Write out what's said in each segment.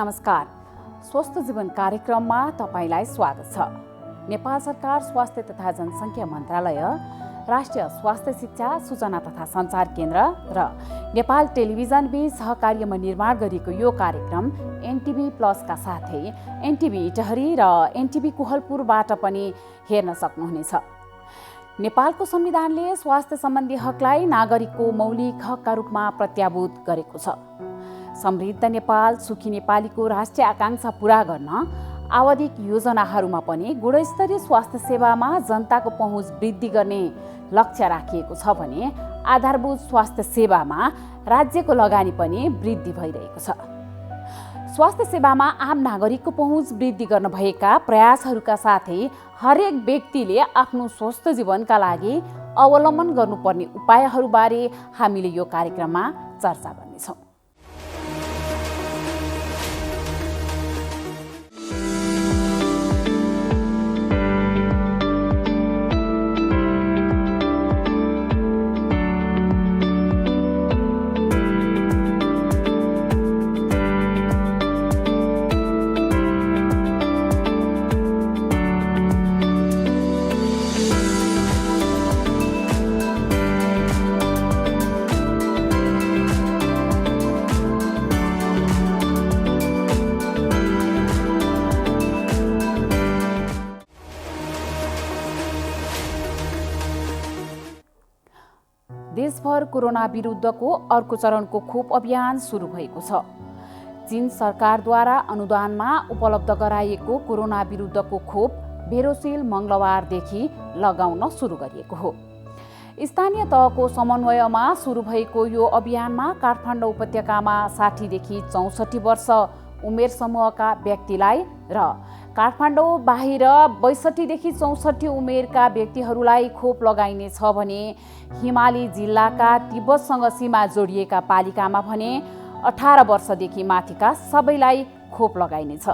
नमस्कार। स्वस्थ जीवन कार्यक्रममा तपाईलाई स्वागत छ। नेपाल सरकार स्वास्थ्य तथा जनसङ्ख्या मन्त्रालय, राष्ट्रिय स्वास्थ्य शिक्षा सूचना तथा सञ्चार केन्द्र र नेपाल टेलिभिजन बीच सहकार्यमा निर्माण गरिएको यो कार्यक्रम एनटिभी प्लसका साथै एनटिभी इटहरी र एनटिभी कोहलपुरबाट पनि हेर्न सक्नुहुनेछ। नेपालको संविधानले स्वास्थ्य सम्बन्धी हकलाई नागरिकको मौलिक हकका रूपमा प्रत्याभूत गरेको छ। समृद्ध नेपाल सुखी नेपालीको राष्ट्रिय आकांक्षा पूरा गर्न आवधिक योजनाहरूमा पनि गुणस्तरीय स्वास्थ्य सेवामा जनताको पहुँच वृद्धि गर्ने लक्ष्य राखिएको छ भने आधारभूत स्वास्थ्य सेवामा राज्यको लगानी पनि वृद्धि भइरहेको छ। स्वास्थ्य सेवामा आम नागरिकको पहुँच वृद्धि गर्न भएका प्रयासहरूका साथै हरेक व्यक्तिले आफ्नो स्वस्थ जीवनका लागि अवलम्बन गर्नुपर्ने उपायहरूबारे हामीले यो कार्यक्रममा चर्चा गर्नेछौँ। देशभर कोरोना विरुद्धको अर्को चरणको खोप अभियान सुरु भएको छ। चीन सरकारद्वारा अनुदानमा उपलब्ध गराइएको कोरोना विरुद्धको खोप भेरोसिल मङ्गलबारदेखि लगाउन सुरु गरिएको हो। स्थानीय तहको समन्वयमा सुरु भएको यो अभियानमा काठमाडौँ उपत्यकामा 60 देखि 64 वर्ष उमेर समूहका व्यक्तिलाई र काठमाडौँ बाहिर 62 देखि 64 उमेरका व्यक्तिहरूलाई खोप लगाइनेछ भने हिमाली जिल्लाका तिब्बतसँग सीमा जोडिएका पालिकामा भने 18 वर्षदेखि माथिका सबैलाई खोप लगाइनेछ।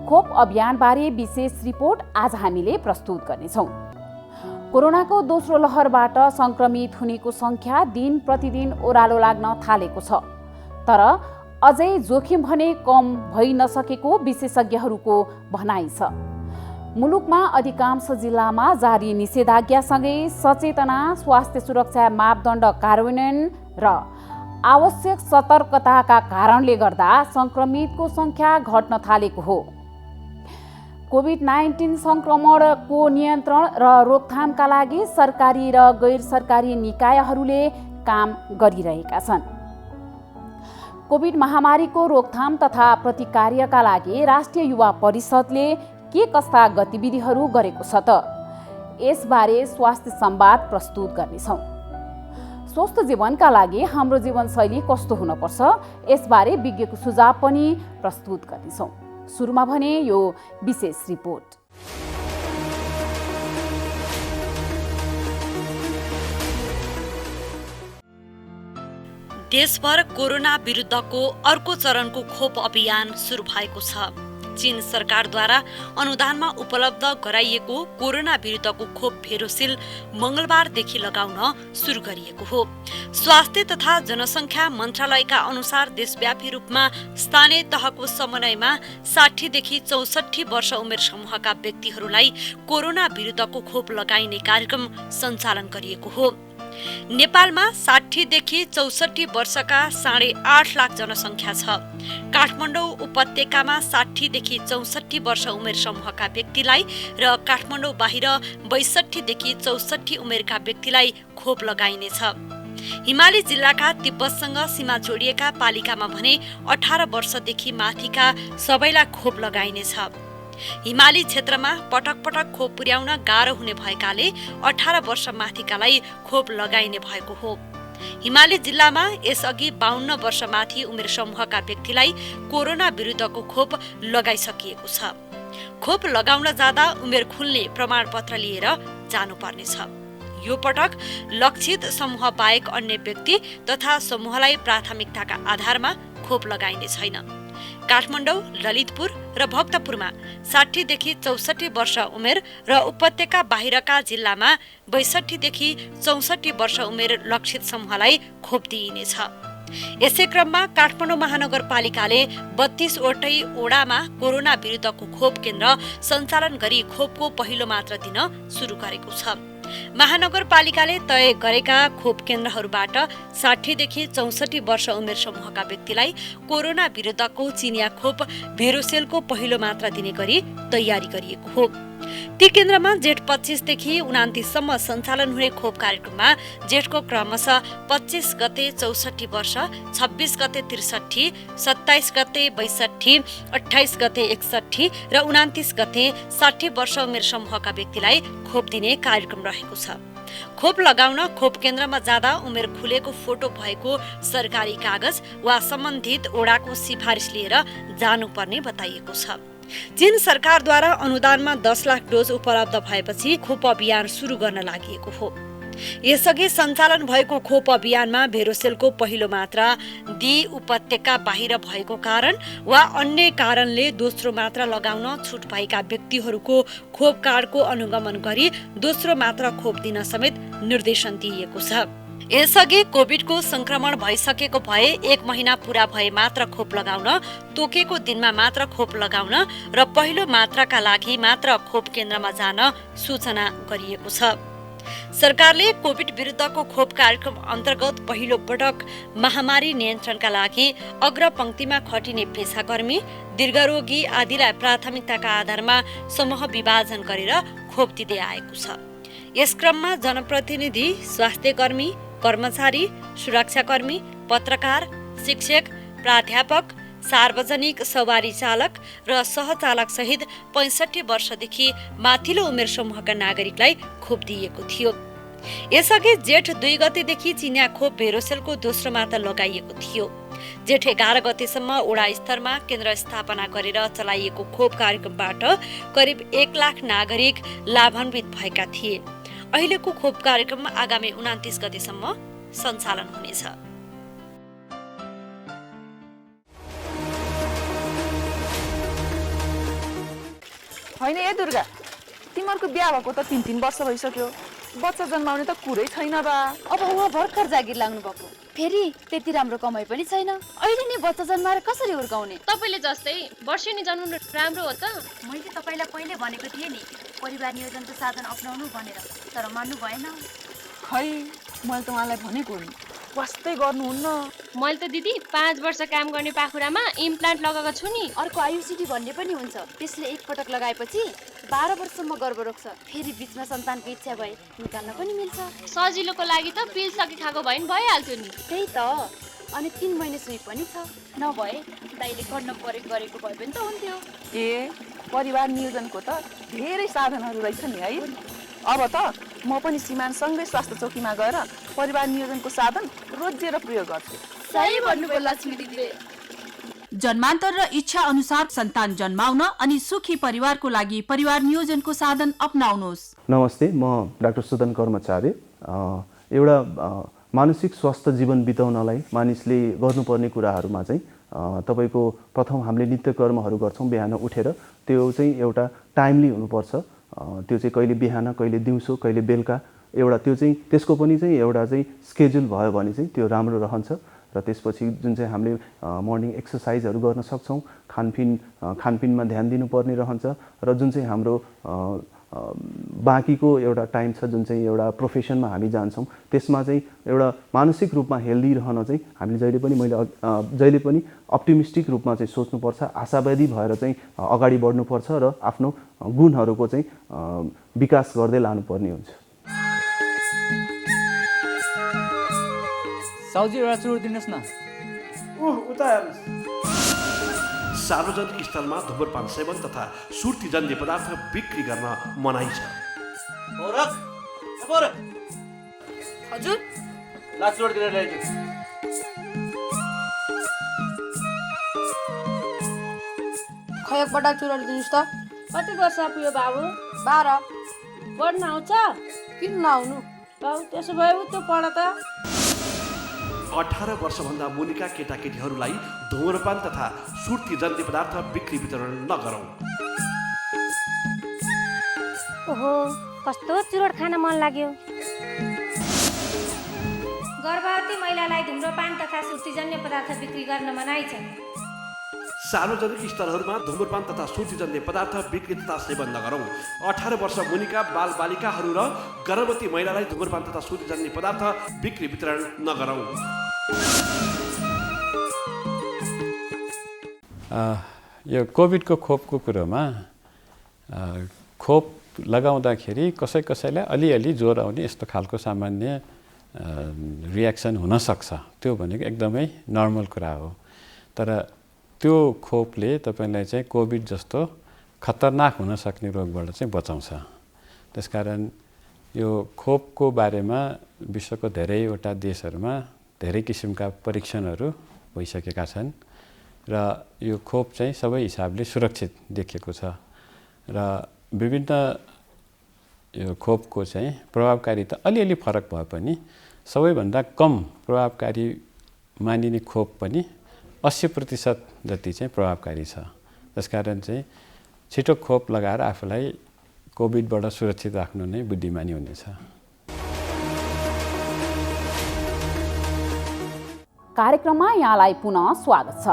खोप अभियानबारे विशेष रिपोर्ट आज हामीले प्रस्तुत गर्नेछौँ। कोरोनाको दोस्रो लहरबाट सङ्क्रमित हुनेको सङ्ख्या दिन प्रतिदिन ओह्रालो लाग्न थालेको छ, तर अझै जोखिम भने कम भइ नसकेको विशेषज्ञहरूको भनाइ छ। मुलुकमा अधिकांश जिल्लामा जारी निषेधाज्ञासँगै सचेतना, स्वास्थ्य सुरक्षा मापदण्ड कार्यान्वयन र आवश्यक सतर्कताका कारणले गर्दा सङ्क्रमितको सङ्ख्या घट्न थालेको हो। कोभिड-19 सङ्क्रमणको नियन्त्रण र रोकथामका लागि सरकारी र गैर सरकारी निकायहरूले काम गरिरहेका छन्। कोभिड महामारीको रोकथाम तथा प्रतिकार्यका लागि राष्ट्रिय युवा परिषदले के कस्ता गतिविधिहरू गरेको छ त यसबारे स्वास्थ्य संवाद प्रस्तुत गर्नेछौँ। स्वस्थ जीवनका लागि हाम्रो जीवनशैली कस्तो हुनुपर्छ यसबारे विज्ञको सुझाव पनि प्रस्तुत गर्नेछौँ। सुरुमा भने यो विशेष रिपोर्ट। देशभर कोरोना विरुद्धको अर्को चरणको खोप अभियान सुरु भएको छ। चीन सरकारद्वारा अनुदानमा उपलब्ध गराइएको कोरोना विरुद्धको खोप भेरोसिल मङ्गलबारदेखि लगाउन सुरु गरिएको हो। स्वास्थ्य तथा जनसङ्ख्या मन्त्रालयका अनुसार देशव्यापी रूपमा स्थानीय तहको समन्वयमा 60 देखि 64 वर्ष उमेर समूहका व्यक्तिहरूलाई कोरोना विरुद्धको खोप लगाइने कार्यक्रम सञ्चालन गरिएको हो। नेपालमा 60 देखि 64 वर्षका 8.5 लाख जनसङ्ख्या छ। काठमाडौँ उपत्यकामा 60 देखि 64 वर्ष उमेर समूहका व्यक्तिलाई र काठमाडौँ बाहिर 62 देखि 64 उमेरका व्यक्तिलाई खोप लगाइनेछ। हिमाली जिल्लाका तिब्बतसँग सीमा जोडिएका पालिकामा भने 18 वर्षदेखि माथिका सबैलाई खोप लगाइनेछ। हिमाली क्षेत्रमा पटक पटक खोप पुर्याउन गाह्रो हुने भएकाले 18 वर्ष माथिकालाई खोप लगाइने भएको हो। हिमाली जिल्लामा यसअघि 52 वर्षमाथि उमेर समूहका व्यक्तिलाई कोरोना विरुद्धको खोप लगाइसकिएको छ। खोप लगाउन जाँदा उमेर खुल्ने प्रमाणपत्र लिएर जानुपर्नेछ। यो पटक लक्षित समूह बाहेक अन्य व्यक्ति तथा समूहलाई प्राथमिकताका आधारमा खोप लगाइने छैन। काठमाडौँ, ललितपुर र भक्तपुरमा 60 देखि 64 वर्ष उमेर र उपत्यका बाहिरका जिल्लामा 62 देखि 64 वर्ष उमेर लक्षित समूहलाई खोप दिइनेछ। यसै क्रममा काठमाडौँ महानगरपालिकाले 32 वटै ओडामा कोरोना विरुद्धको खोप केन्द्र सञ्चालन गरी खोपको पहिलो मात्रा दिन सुरु गरेको छ। महानगरपालिकाले तय गरेका खोप केन्द्रहरूबाट 60 देखि 64 वर्ष उमेर समूहका व्यक्तिलाई कोरोना विरुद्धको चिनिया खोप भेरोसेलको पहिलो मात्रा दिने गरी तयारी गरिएको हो। ती केन्द्रमा जेठ 25 देखि 29 सम्म सञ्चालन हुने खोप कार्यक्रममा जेठको क्रमशः 25 गते 64 वर्ष, 26 गते 63, 27 गते 62, 28 गते 61 र 29 गते 60 वर्ष उमेर समूहका व्यक्तिलाई खोप दिने कार्यक्रम रहेको छ। खोप लगाउन खोप केन्द्रमा जाँदा उमेर खुलेको फोटो भएको सरकारी कागज वा सम्बन्धित ओडाको सिफारिस लिएर जानुपर्ने बताइएको छ। चीन सरकारद्वारा अनुदानमा 10 लाख डोज उपलब्ध भएपछि खोप अभियान सुरु गर्न लागि हो। यसअघि सञ्चालन भएको खोप अभियानमा भेरोसेलको पहिलो मात्रा दी उपत्यका बाहिर भएको कारण वा अन्य कारणले दोस्रो मात्रा लगाउन छुट भएका व्यक्तिहरूको खोप कार्डको अनुगमन गरी दोस्रो मात्रा खोप दिन समेत निर्देशन दिइएको छ। यसअघि कोभिडको संक्रमण भइसकेको भए 1 महिना पूरा भए मात्र खोप लगाउन, तोकेको दिनमा मात्र खोप लगाउन र पहिलो मात्राका लागि मात्र खोप केन्द्रमा जान सूचना गरिएको छ। सरकारले कोभिड विरुद्धको खोप कार्यक्रम अन्तर्गत पहिलो पटक महामारी नियन्त्रणका लागि अग्रपंक्तिमा खटिने पेशाकर्मी, दीर्घरोगी आदिलाई प्राथमिकताका आधारमा समूह विभाजन गरेर खोप दिँदै आएको छ। यस क्रममा जनप्रतिनिधि, स्वास्थ्यकर्मी, कर्मचारी, सुरक्षाकर्मी, पत्रकार, शिक्षक, प्राध्यापक, सार्वजनिक सवारी चालक र सहचालक सहित 65 वर्षदेखि माथिल्लो उमेर समूहका नागरिकलाई खोप दिइएको थियो। यसअघि जेठ 2 गतेदेखि चिनिया खोप भेरोसेलको दोस्रो मात्रा लगाइएको थियो। जेठ 11 गतेसम्म ओडा स्तरमा केन्द्र स्थापना गरेर चलाइएको खोप कार्यक्रमबाट करिब 1 लाख नागरिक लाभान्वित भएका थिए। अहिलेको खोप कार्यक्रम आगामी 29 गतेसम्म सञ्चालन हुनेछ। होइन ए दुर्गा, तिमीहरूको बिहा भएको त 3-3 वर्ष भइसक्यो, बच्चा जन्माउने त कुरै छैन बा। अब उहाँ भर्खर जागिर लाग्नु भएको, फेरि त्यति राम्रो कमाइ पनि छैन। अहिले नै बच्चा जन्माएर कसरी हुर्काउने? तपाईले जस्तै वर्षेनी जन्मनु राम्रो हो त। मैले तपाईलाई पहिले भनेको थिएँ नि, परिवार नियोजनको साधन अपनाउनु भनेर, तर मान्नु भएन। खै मैले त उहाँलाई भनेको नि, वास्तै गर्नुहुन्न। मैले त दिदी 5 वर्ष काम गर्ने पाखुरामा इम्प्लान्ट लगाएको छु नि। अर्को आयुसिटी भन्ने पनि हुन्छ, त्यसले एक पटक लगाएपछि 12 वर्षसम्म गर्भ रोक्छ। फेरि बिचमा सन्तानको इच्छा भए निकाल्न पनि मिल्छ। सजिलोको लागि त पिल सकी खाएको भए नि भइहाल्थ्यो नि। त्यही त, अनि 3 महिने सुई पनि छ। नभए दाइले गर्न गरेको भए पनि त हुन्थ्यो। ए परिवार नियोजनको त धेरै साधनहरू रहेछ नि है। अब त म पनि सीमानसँगै स्वास्थ्य चौकीमा गएर परिवार नियोजनको साधन रोजेर प्रयोग गर्छु। सही भन्नुभयो लक्ष्मी दिदीले। जन्मान्तर र इच्छा अनुसार सन्तान जन्माउन अनि सुखी परिवारको लागि परिवार नियोजनको साधन अपनाउनुहोस्। नमस्ते, म डाक्टर सुदन कर्मचारी। एउटा मानसिक स्वस्थ जीवन बिताउनलाई मानिसले गर्नुपर्ने कुराहरूमा चाहिँ तपाईको प्रथम हामीले नित्य कर्महरू गर्छौँ। बिहान उठेर त्यो चाहिँ एउटा टाइमली हुनुपर्छ। त्यो चाहिँ कहिले बिहान, कहिले दिउँसो, कहिले बेलुका, एउटा त्यो चाहिँ त्यसको पनि चाहिँ एउटा चाहिँ स्केड्युल भयो भने चाहिँ त्यो राम्रो रहन्छ। र त्यसपछि जुन चाहिँ हामीले मर्निङ एक्सर्साइजहरू गर्न सक्छौँ, खानपिनमा ध्यान दिनुपर्ने रहन्छ। र जुन चाहिँ हाम्रो बाँकीको एउटा टाइम छ, जुन चाहिँ एउटा प्रोफेसनमा हामी जान्छौँ, त्यसमा चाहिँ एउटा मानसिक रूपमा हेल्दी रहन चाहिँ हामीले जहिले पनि अप्टिमिस्टिक रूपमा चाहिँ सोच्नुपर्छ, आशावादी भएर चाहिँ अगाडि बढ्नुपर्छ र आफ्नो गुणहरूको चाहिँ विकास गर्दै लानुपर्ने हुन्छ। साउजी एउटा चुरोट दिनुहोस् न। उता हेर्नुहोस्। सार्वजनिक स्थलमा धुम्रपान सेवन तथा सुर्ती जन्य पदार्थ बिक्री गर्न मनाइ छ। हजुर चुरोट दिएर ल्याइदिनु। खै एकपटक चुरोट दिनुहोस् त। कति वर्ष पुग्यो बाबु? 12। पढ्न आउँछ? किन नआउनु? बाबु त्यसो भए उ त पढ त। 18 वर्षभन्दा मुनिका केटाकेटीहरूलाई धुम्रपान तथा सुर्ती जन्य पदार्थ बिक्री वितरण नगरौँ। ओहो, कस्तो चुरोट खान मन लाग्यो। गर्भवती महिलालाई धुम्रपान तथा सुर्तीजन्य पदार्थ बिक्री गर्न मनाइ छ। सार्वजनिक स्थलहरूमा धुम्रपान तथा सुर्तीजन्य पदार्थ बिक्री तथा सेवन नगरौँ। 18 वर्ष मुनिका बालबालिकाहरू र गर्भवती महिलालाई धुम्रपान तथा सुर्तीजन्य पदार्थ बिक्री वितरण नगरौँ। यो कोभिडको खोपको कुरोमा खोप लगाउँदाखेरि कसैलाई अलिअलि ज्वरो आउने यस्तो खालको सामान्य रियाक्सन हुनसक्छ। त्यो भनेको एकदमै नर्मल कुरा हो। तर त्यो खोपले तपाईँलाई चाहिँ कोभिड जस्तो खतरनाक हुन सक्ने रोगबाट चाहिँ बचाउँछ। त्यसकारण यो खोपको बारेमा विश्वको धेरैवटा देशहरूमा धेरै किसिमका परीक्षणहरू भइसकेका छन् र यो खोप चाहिँ सबै हिसाबले सुरक्षित देखिएको छ र विभिन्न यो खोपको चाहिँ प्रभावकारिता अलिअलि फरक भए पनि सबैभन्दा कम प्रभावकारी मानिने खोप पनि 80% जति चाहिँ प्रभावकारी छ। त्यसकारण चाहिँ छिटो खोप लगाएर आफूलाई कोभिडबाट सुरक्षित राख्नु नै बुद्धिमानी हुनेछ। कार्यक्रममा यहाँलाई पुनः स्वागत छ।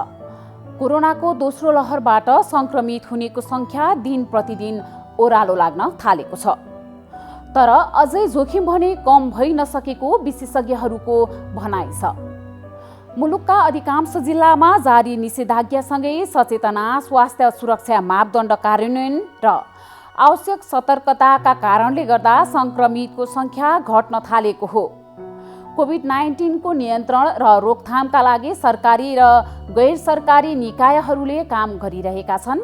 कोरोनाको दोस्रो लहरबाट संक्रमित हुनेको संख्या दिन प्रतिदिन ओह्रालो लाग्न थालेको छ। तर अझै जोखिम भने कम भइ नसकेको विशेषज्ञहरूको भनाइ छ। मुलुकका अधिकांश जिल्लामा जारी निषेधाज्ञासँगै सचेतना, स्वास्थ्य सुरक्षा मापदण्ड कार्यान्वयन र आवश्यक सतर्कताका कारणले गर्दा संक्रमितको संख्या घट्न थालेको हो। कोभिड-19 को नियन्त्रण र रोकथामका लागि सरकारी र गैर सरकारी निकायहरूले काम गरिरहेका छन्।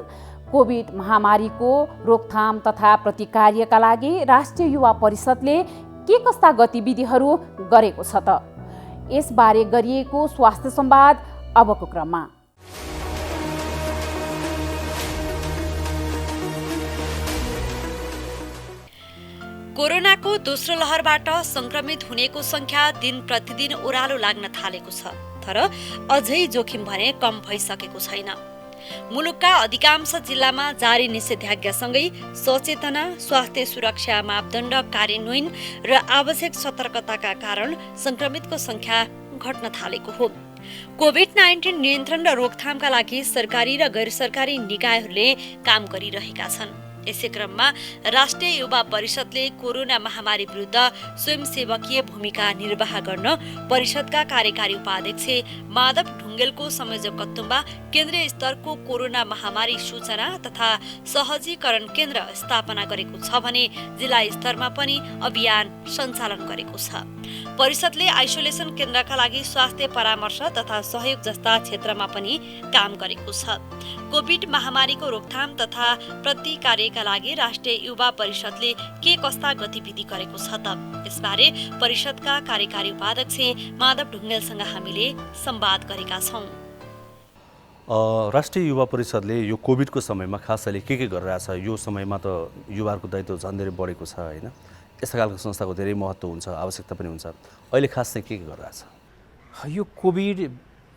कोभिड महामारीको रोकथाम तथा प्रतिकार्यका लागि राष्ट्रिय युवा परिषदले के कस्ता गतिविधिहरू गरेको छ त? यसबारे गरिएको स्वास्थ्य संवाद अबको क्रममा। कोरोनाको दोस्रो लहरबाट संक्रमित हुनेको संख्या दिन प्रतिदिन ओह्रालो लाग्न थालेको छ। तर अझै जोखिम भने कम भइसकेको छैन। मुलुकका अधिकांश जिल्लामा जारी निषेधाज्ञासँगै सचेतना, स्वास्थ्य सुरक्षा मापदण्ड कार्यान्वयन र आवश्यक सतर्कताका कारण संक्रमितको संख्या घट्न थालेको हो। कोभिड-19 नियन्त्रण र रोकथामका लागि सरकारी र गैर सरकारी निकायहरूले काम गरिरहेका छन्। यसै क्रममा राष्ट्रिय युवा परिषदले कोरोना महामारी विरुद्ध स्वयंसेवकीय भूमिका निर्वाह गर्न परिषदका कार्यकारी उपाध्यक्ष माधव ढुङ्गेलको संयोजकत्वमा केन्द्रीय स्तरको कोरोना महामारी सूचना तथा सहजीकरण केन्द्र स्थापना गरेको छ भने जिल्ला स्तरमा पनि अभियान सञ्चालन गरेको छ। परिषदले आइसोलेसन केन्द्रका लागि स्वास्थ्य परामर्श तथा सहयोग जस्ता क्षेत्रमा पनि काम गरेको छ। कोभिड महामारीको रोकथाम तथा प्रतिकार्यका लागि राष्ट्रिय युवा परिषदले के कस्ता गतिविधि गरेको छ त? यसबारे परिषदका कार्यकारी उपाध्यक्ष माधव ढुङ्गेलसँग हामीले संवाद गरेका छौँ। राष्ट्रिय युवा परिषदले यो कोभिडको समयमा खासैले के गरिरहेछ? यो समयमा त युवाहरूको दायित्व झन् धेरै बढेको छ होइन? यस्ता खालको संस्थाको धेरै महत्त्व हुन्छ, आवश्यकता पनि हुन्छ। अहिले खास चाहिँ के गरिरहेछ? यो कोभिड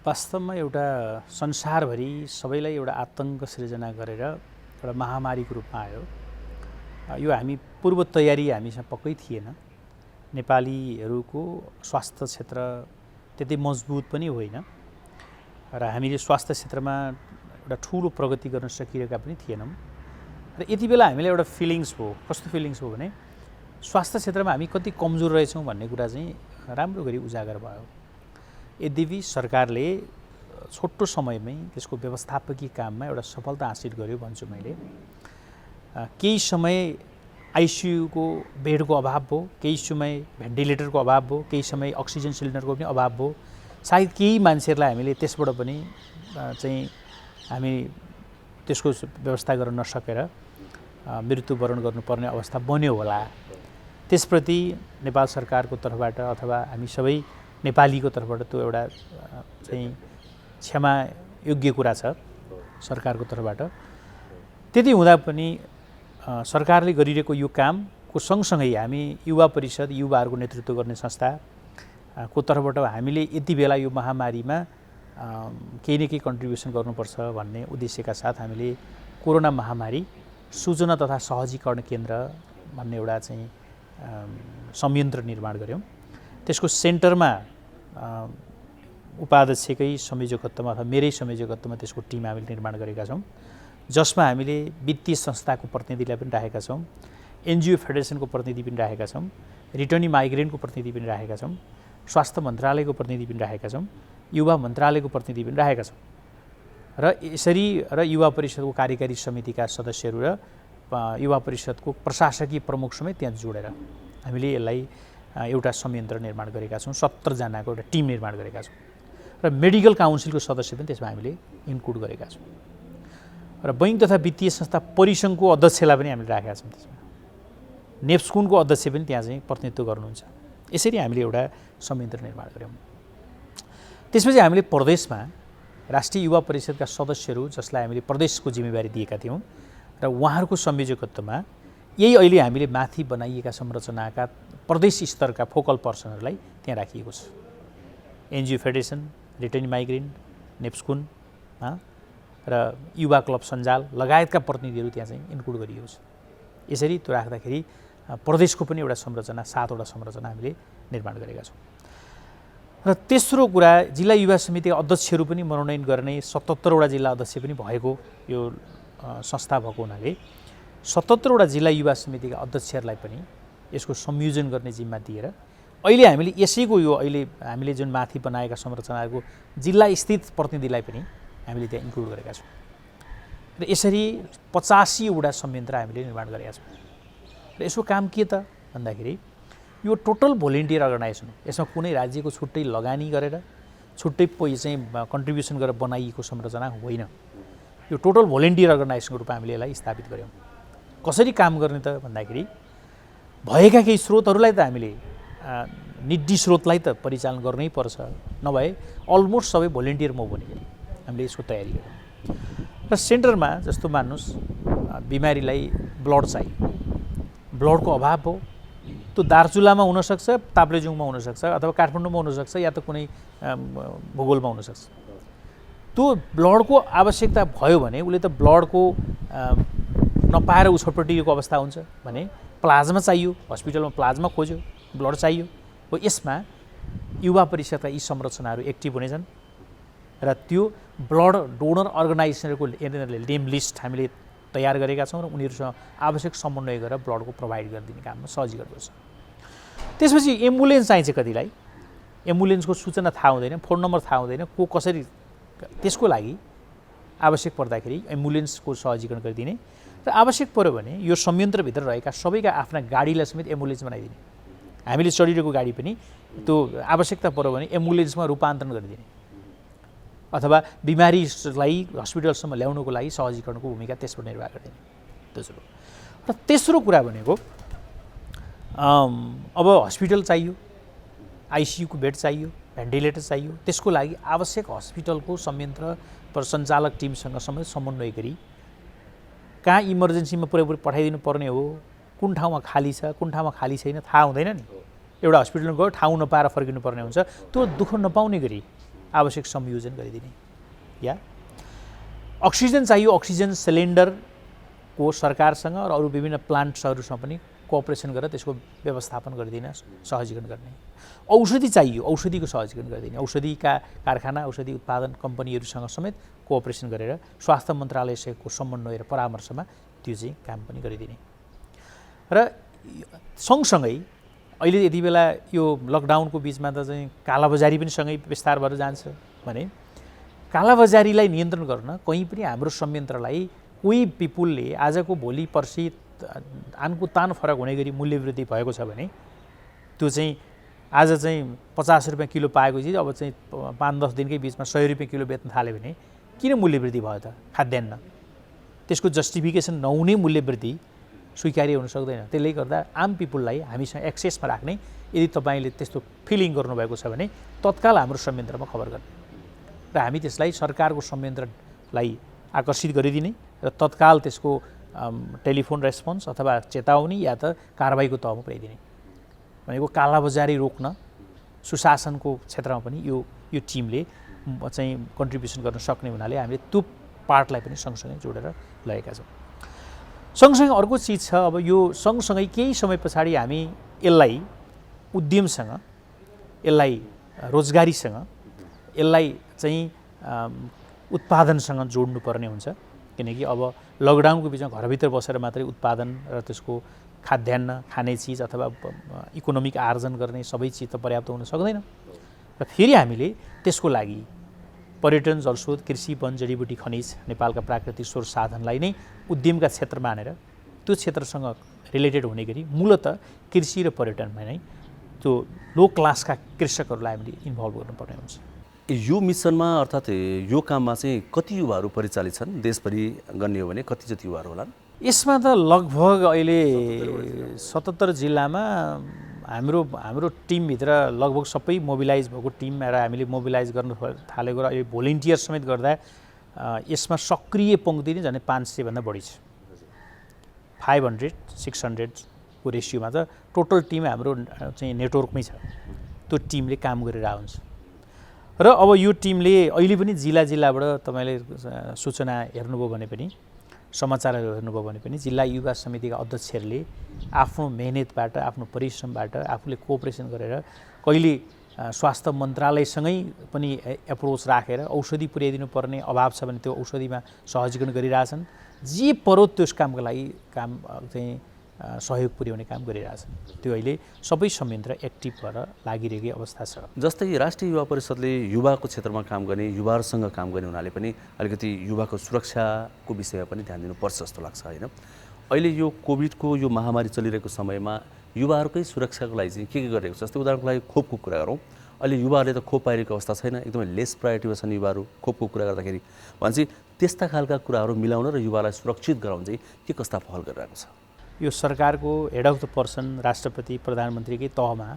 वास्तवमा एउटा संसारभरि सबैलाई एउटा आतंक सृजना गरेर एउटा महामारीको रूपमा आयो। यो हामी पूर्व तयारी हामीसँग पक्कै थिएन। नेपालीहरूको स्वास्थ्य क्षेत्र त्यति मजबुत पनि होइन र हामीले स्वास्थ्य क्षेत्रमा एउटा ठुलो प्रगति गर्न सकिरहेका पनि थिएनौँ। र यति बेला हामीलाई एउटा फिलिङ्स भयो। कस्तो फिलिङ्स हो भने स्वास्थ्य क्षेत्रमा हामी कति कमजोर रहेछौँ भन्ने कुरा चाहिँ राम्रो गरी उजागर भयो। यद्यपि सरकारले छोटो समयमै त्यसको व्यवस्थापकीय काममा एउटा सफलता हासिल गर्यो भन्छु मैले। केही समय आइसियुको बेडको अभाव भयो, केही समय भेन्टिलेटरको अभाव भयो, केही समय अक्सिजन सिलिन्डरको पनि अभाव भयो। सायद केही मान्छेहरूलाई हामीले त्यसबाट पनि चाहिँ हामी त्यसको व्यवस्था गर्न नसकेर मृत्युवरण गर्नुपर्ने अवस्था बन्यो होला। त्यसप्रति नेपाल सरकारको तर्फबाट अथवा हामी सबै नेपालीको तर्फबाट त्यो एउटा चाहिँ क्षमा योग्य कुरा छ सरकारको तर्फबाट। त्यति हुँदा पनि सरकारले गरिरहेको यो कामको सँगसँगै हामी युवा परिषद, युवाहरूको नेतृत्व गर्ने संस्थाको तर्फबाट हामीले यति बेला यो महामारीमा केही न केही कन्ट्रिब्युसन गर्नुपर्छ भन्ने उद्देश्यका साथ हामीले कोरोना महामारी सूचना तथा सहजीकरण केन्द्र भन्ने एउटा चाहिँ संयन्त्र निर्माण गऱ्यौँ। त्यसको सेन्टरमा उपाध्यक्षकै संयोजकत्वमा अथवा मेरै संयोजकत्वमा त्यसको टिम हामीले निर्माण गरेका छौँ, जसमा हामीले वित्तीय संस्थाको प्रतिनिधिलाई पनि राखेका छौँ, एनजिओ फेडरेसनको प्रतिनिधि पनि राखेका छौँ, रिटर्नी माइग्रेन्टको प्रतिनिधि पनि राखेका छौँ, स्वास्थ्य मन्त्रालयको प्रतिनिधि पनि राखेका छौँ, युवा मन्त्रालयको प्रतिनिधि पनि राखेका छौँ। र यसरी युवा परिषदको कार्यकारी समितिका सदस्यहरू र युवा परिषदको प्रशासकीय प्रमुख समेत त्यहाँ जोडेर हामीले यसलाई एउटा संयन्त्र निर्माण गरेका छौँ। 70 जनाको एउटा टिम निर्माण गरेका छौँ र मेडिकल काउन्सिलको सदस्य पनि त्यसमा हामीले इन्क्लुड गरेका छौँ। र बैङ्क तथा वित्तीय संस्था परिसङ्घको अध्यक्षलाई पनि हामीले राखेका छौँ। त्यसमा नेप्सकुनको अध्यक्ष पनि त्यहाँ चाहिँ प्रतिनिधित्व गर्नुहुन्छ। यसरी हामीले एउटा संयन्त्र निर्माण गऱ्यौँ। त्यसपछि हामीले प्रदेशमा राष्ट्रिय युवा परिषदका सदस्यहरू जसलाई हामीले प्रदेशको जिम्मेवारी दिएका थियौँ र उहाँहरूको संयोजकत्वमा यही अहिले हामीले माथि बनाइएका संरचनाका प्रदेश स्तरका फोकल पर्सनहरूलाई त्यहाँ राखिएको छ। एनजिओ फेडरेसन, रिटर्नी माइग्रेन्ट, नेप्सकुन र युवा क्लब सञ्जाल लगायतका प्रतिनिधिहरू त्यहाँ चाहिँ इन्क्लुड गरिएको छ। यसरी त्यो राख्दाखेरि प्रदेशको पनि एउटा संरचना, 7 वटा संरचना हामीले निर्माण गरेका छौँ। र तेस्रो कुरा, जिल्ला युवा समितिका अध्यक्षहरू पनि मनोनयन गर्ने 77 वटा जिल्ला अध्यक्ष पनि भएको यो संस्था भएको हुनाले 77 वटा जिल्ला युवा समितिका अध्यक्षहरूलाई पनि यसको संयोजन गर्ने जिम्मा दिएर अहिले हामीले यसैको यो अहिले हामीले जुन माथि बनाएका संरचनाहरूको जिल्ला स्थित प्रतिनिधिलाई पनि हामीले त्यहाँ इन्क्लुड गरेका छौँ। र यसरी 85 वटा संयन्त्र हामीले निर्माण गरेका छौँ। र यसको काम के त भन्दाखेरि यो टोटल भोलिन्टियर अर्गनाइजेसन हो। यसमा कुनै राज्यको छुट्टै लगानी गरेर छुट्टै चाहिँ कन्ट्रिब्युसन गरेर बनाइएको संरचना होइन। यो टोटल भोलिन्टियर अर्गनाइजेसनको रूपमा हामीले यसलाई स्थापित गऱ्यौँ। कसरी काम गर्ने त भन्दाखेरि भएका केही स्रोतहरूलाई त हामीले निड्डी स्रोतलाई त परिचालन गर्नै पर्छ, नभए अलमोस्ट सबै भोलिन्टियर म बने हामीले यसको तयारी गऱ्यौँ। र सेन्टरमा जस्तो मान्नुहोस् बिमारीलाई ब्लड चाहियो, ब्लडको अभाव हो, त्यो दार्चुलामा हुनसक्छ, ताप्लेजुङमा हुनसक्छ, अथवा काठमाडौँमा हुनसक्छ, या त कुनै भूगोलमा हुनसक्छ। त्यो ब्लडको आवश्यकता भयो भने उसले त ब्लडको नपाएर ऊ छटपटिएको अवस्था हुन्छ भने प्लाज्मा चाहियो, हस्पिटलमा प्लाज्मा खोज्यो, ब्लड चाहियो हो। यसमा युवा परिषदका यी संरचनाहरू एक्टिभ हुनेछन् र त्यो ब्लड डोनर अर्गनाइजेसनहरूको नेम लिस्ट हामीले तयार गरेका छौँ र उनीहरूसँग आवश्यक समन्वय गरेर ब्लडको प्रोभाइड गरिदिने काममा सजिलो गर्छ। त्यसपछि एम्बुलेन्स चाहिन्छ कतिलाई, एम्बुलेन्सको सूचना थाहा हुँदैन, फोन नम्बर थाहा हुँदैन, को कसरी, त्यसको लागि आवश्यक पर्दाखेरि एम्बुलेन्सको सहजीकरण गरिदिने र आवश्यक पर्यो भने यो संयन्त्रभित्र रहेका सबैका आफ्ना गाडीलाई समेत एम्बुलेन्स बनाइदिने। हामीले चढिरहेको गाडी पनि त्यो आवश्यकता पर्यो भने एम्बुलेन्समा रूपान्तरण गरिदिने अथवा बिमारीलाई हस्पिटलसम्म ल्याउनुको लागि सहजीकरणको भूमिका त्यसबाट निर्वाह गरिदिने। दोस्रो र तेस्रो कुरा भनेको अब हस्पिटल चाहियो, आइसियुको बेड चाहियो, भेन्टिलेटर चाहियो। त्यसको लागि आवश्यक हस्पिटलको संयन्त्र सञ्चालक टिमसँग समेत समन्वय गरी कहाँ इमर्जेन्सीमा पुरैपुरी पठाइदिनु पर्ने हो, कुन ठाउँमा खाली छ, कुन ठाउँमा खाली छैन थाहा हुँदैन नि। एउटा हस्पिटलमा गयो ठाउँ नपाएर फर्किनु पर्ने हुन्छ, त्यो दुःख नपाउने गरी आवश्यक संयोजन गरिदिने। या अक्सिजन चाहियो, अक्सिजन सिलिन्डरको सरकारसँग र अरू विभिन्न प्लान्ट्सहरूसँग पनि कोअपरेसन गरेर त्यसको व्यवस्थापन गरिदिन, सहजीकरण गर्ने। औषधि चाहियो, औषधिको सहजीकरण गरिदिने। औषधिका कारखाना, औषधि उत्पादन कम्पनीहरूसँग समेत कोअपरेसन गरेर स्वास्थ्य मन्त्रालयसँगको समन्वय र परामर्शमा त्यो चाहिँ काम पनि गरिदिने। र सँगसँगै अहिले यति बेला यो लकडाउनको बिचमा त चाहिँ कालाबजारी पनि सँगै विस्तार भएर जान्छ भने कालाबजारीलाई नियन्त्रण गर्न कहीँ पनि हाम्रो संयन्त्रलाई कोही पिपुलले आजको भोलि पर्सि आनको तान फरक हुने गरी मूल्य वृद्धि भएको छ भने त्यो चाहिँ आज चाहिँ 50 रुपियाँ किलो पाएको चिज अब चाहिँ 5-10 दिनकै बिचमा 100 रुपियाँ किलो बेच्न थाल्यो भने किन मूल्य वृद्धि भयो त? खाद्यान्न त्यसको जस्टिफिकेसन नहुने मूल्य वृद्धि स्वीकार्य हुन सक्दैन। त्यसले गर्दा आम पिपुललाई हामीसँग एक्सेसमा राख्ने, यदि तपाईँले त्यस्तो फिलिङ गर्नुभएको छ भने तत्काल हाम्रो संयन्त्रमा खबर गर्ने र हामी त्यसलाई सरकारको संयन्त्रलाई आकर्षित गरिदिने र तत्काल त्यसको टेलिफोन रेस्पोन्स अथवा चेतावनी या त कारबाहीको तहमा पुर्याइदिने भनेको कालाबजारी रोक्न सुशासनको क्षेत्रमा पनि यो टिमले चाहिँ कन्ट्रिब्युसन गर्न सक्ने हुनाले हामीले त्यो पार्टलाई पनि सँगसँगै जोडेर लगेका छौँ। सँगसँगै अर्को चिज छ, अब यो सँगसँगै केही समय पछाडि हामी यसलाई उद्यमसँग यसलाई रोजगारीसँग यसलाई चाहिँ उत्पादनसँग जोड्नुपर्ने हुन्छ किनकि अब लकडाउनको बिचमा घरभित्र बसेर मात्रै उत्पादन र त्यसको खाद्यान्न खाने चिज अथवा इकोनोमिक आर्जन गर्ने सबै चिज त पर्याप्त हुन सक्दैन र फेरि हामीले त्यसको लागि पर्यटन जलस्रोत कृषि वन जडीबुटी खनिज नेपालका प्राकृतिक स्रोत साधनलाई नै उद्यमका क्षेत्र मानेर त्यो क्षेत्रसँग रिलेटेड हुने गरी मूलतः कृषि र पर्यटनमा नै त्यो लो क्लासका कृषकहरूलाई हामीले इन्भल्भ गर्नुपर्ने हुन्छ। यो मिसनमा अर्थात् यो काममा चाहिँ कति युवाहरू परिचालित छन् देशभरि गर्ने हो भने कति जति युवाहरू होलान्? यसमा त लगभग अहिले 77 जिल्लामा हाम्रो टिमभित्र लगभग सबै मोबिलाइज भएको टिम र हामीले मोबिलाइज गर्न थालेको र अहिले भोलिन्टियर समेत गर्दा यसमा सक्रिय पङ्क्ति नै झन् 500 भन्दा बढी छ। 500-600 को रेसियोमा त टोटल टिम हाम्रो चाहिँ नेटवर्कमै छ। त्यो टिमले काम गरेर आउँछ र अब यो टिमले अहिले पनि जिल्लाबाट तपाईँले सूचना हेर्नुभयो भने पनि समाचारहरू हेर्नुभयो भने पनि जिल्ला युवा समितिका अध्यक्षहरूले आफ्नो मेहनतबाट आफ्नो परिश्रमबाट आफूले कोअपरेसन गरेर कहिले स्वास्थ्य मन्त्रालयसँगै पनि एप्रोच राखेर औषधि पुर्याइदिनु पर्ने अभाव छ भने त्यो औषधिमा सहजीकरण गरिरहेछन्। जे परो त्यस कामको लागि काम चाहिँ सहयोग पुर्याउने काम गरिरहेछन्। त्यो अहिले सबै संयन्त्र एक्टिभ भएर लागिरहेको अवस्था छ। जस्तै राष्ट्रिय युवा परिषदले युवाको क्षेत्रमा काम गर्ने युवाहरूसँग काम गर्ने हुनाले पनि अलिकति युवाको सुरक्षाको विषयमा पनि ध्यान दिनुपर्छ जस्तो लाग्छ होइन? अहिले यो कोभिडको यो महामारी चलिरहेको समयमा युवाहरूकै सुरक्षाको लागि चाहिँ के गरिरहेको छ? जस्तै उदाहरणको लागि खोपको कुरा गरौँ। अहिले युवाहरूले त खोप पाइरहेको अवस्था छैन, एकदमै लेस प्रायोरिटीमा छन् युवाहरू। खोपको कुरा गर्दाखेरि भनेपछि त्यस्ता खालका कुराहरू मिलाउन र युवालाई सुरक्षित गराउन चाहिँ के कस्ता पहल गरिरहेको छ? यो सरकारको हेड अफ द पर्सन राष्ट्रपति प्रधानमन्त्रीकै तहमा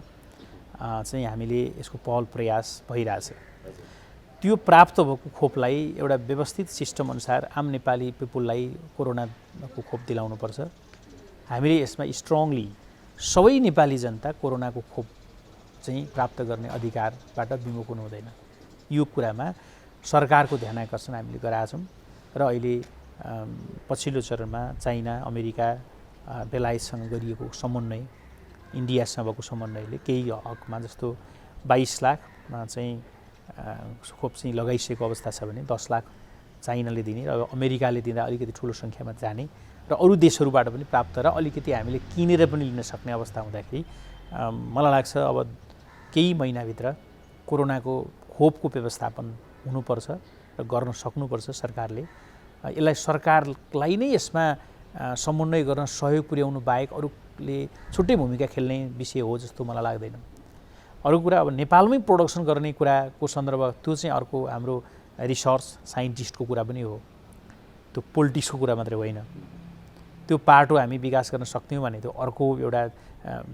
चाहिँ हामीले यसको पहल प्रयास भइरहेछ। त्यो प्राप्त भएको खोपलाई एउटा व्यवस्थित सिस्टम अनुसार आम नेपाली पिपुललाई कोरोनाको खोप दिलाउनुपर्छ। हामीले यसमा स्ट्रङली सबै नेपाली जनता कोरोनाको खोप चाहिँ प्राप्त गर्ने अधिकारबाट विमुख हुनु हुँदैन। यो कुरामा सरकारको ध्यान आकर्षण हामीले गराएका छौँ र अहिले पछिल्लो चरणमा चाइना, अमेरिका, बेलायतसँग गरिएको समन्वय, इन्डियासँग भएको समन्वयले केही हकमा जस्तो 22 लाखमा चाहिँ खोप चाहिँ लगाइसकेको अवस्था छ भने 10 लाख चाइनाले दिने र अमेरिकाले दिँदा अलिकति ठुलो सङ्ख्यामा जाने र अरू देशहरूबाट पनि प्राप्त र अलिकति हामीले किनेर पनि लिन सक्ने अवस्था हुँदाखेरि मलाई लाग्छ अब केही महिनाभित्र कोरोनाको खोपको व्यवस्थापन हुनुपर्छ र गर्न सक्नुपर्छ सरकारले। यसलाई सरकारलाई नै यसमा समन्वय गर्न सहयोग पुर्याउनु बाहेक अरूले छुट्टै भूमिका खेल्ने विषय हो जस्तो मलाई लाग्दैन। अरू कुरा अब नेपालमै प्रोडक्सन गर्ने कुराको सन्दर्भ त्यो चाहिँ अर्को हाम्रो रिसर्च साइन्टिस्टको कुरा पनि हो, त्यो पोलिटिक्सको कुरा मात्रै होइन। त्यो पाटो हामी विकास गर्न सक्थ्यौँ भने त्यो अर्को एउटा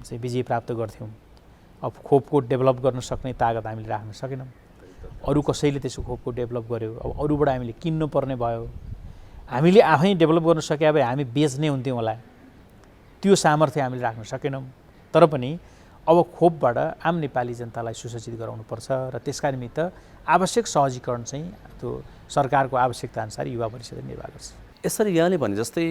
चाहिँ विजय प्राप्त गर्थ्यौँ। अब खोपको डेभलप गर्न सक्ने तागत हामीले राख्न सकेनौँ। अरू कसैले त्यसको खोपको डेभलप गर्यो, अब अरूबाट हामीले किन्नु पर्ने भयो। हामीले आफै डेभलप गर्न सके भए हामी बेच्ने हुन्थ्यौँ होला, त्यो सामर्थ्य हामीले राख्न सकेनौँ। तर पनि अब खोपबाट आम नेपाली जनतालाई सुसज्जित गराउनुपर्छ र त्यसका निमित्त आवश्यक सहजीकरण चाहिँ त्यो सरकारको आवश्यकता अनुसार युवा परिषदले निर्वाह गर्छ। यसरी यहाँले भने जस्तै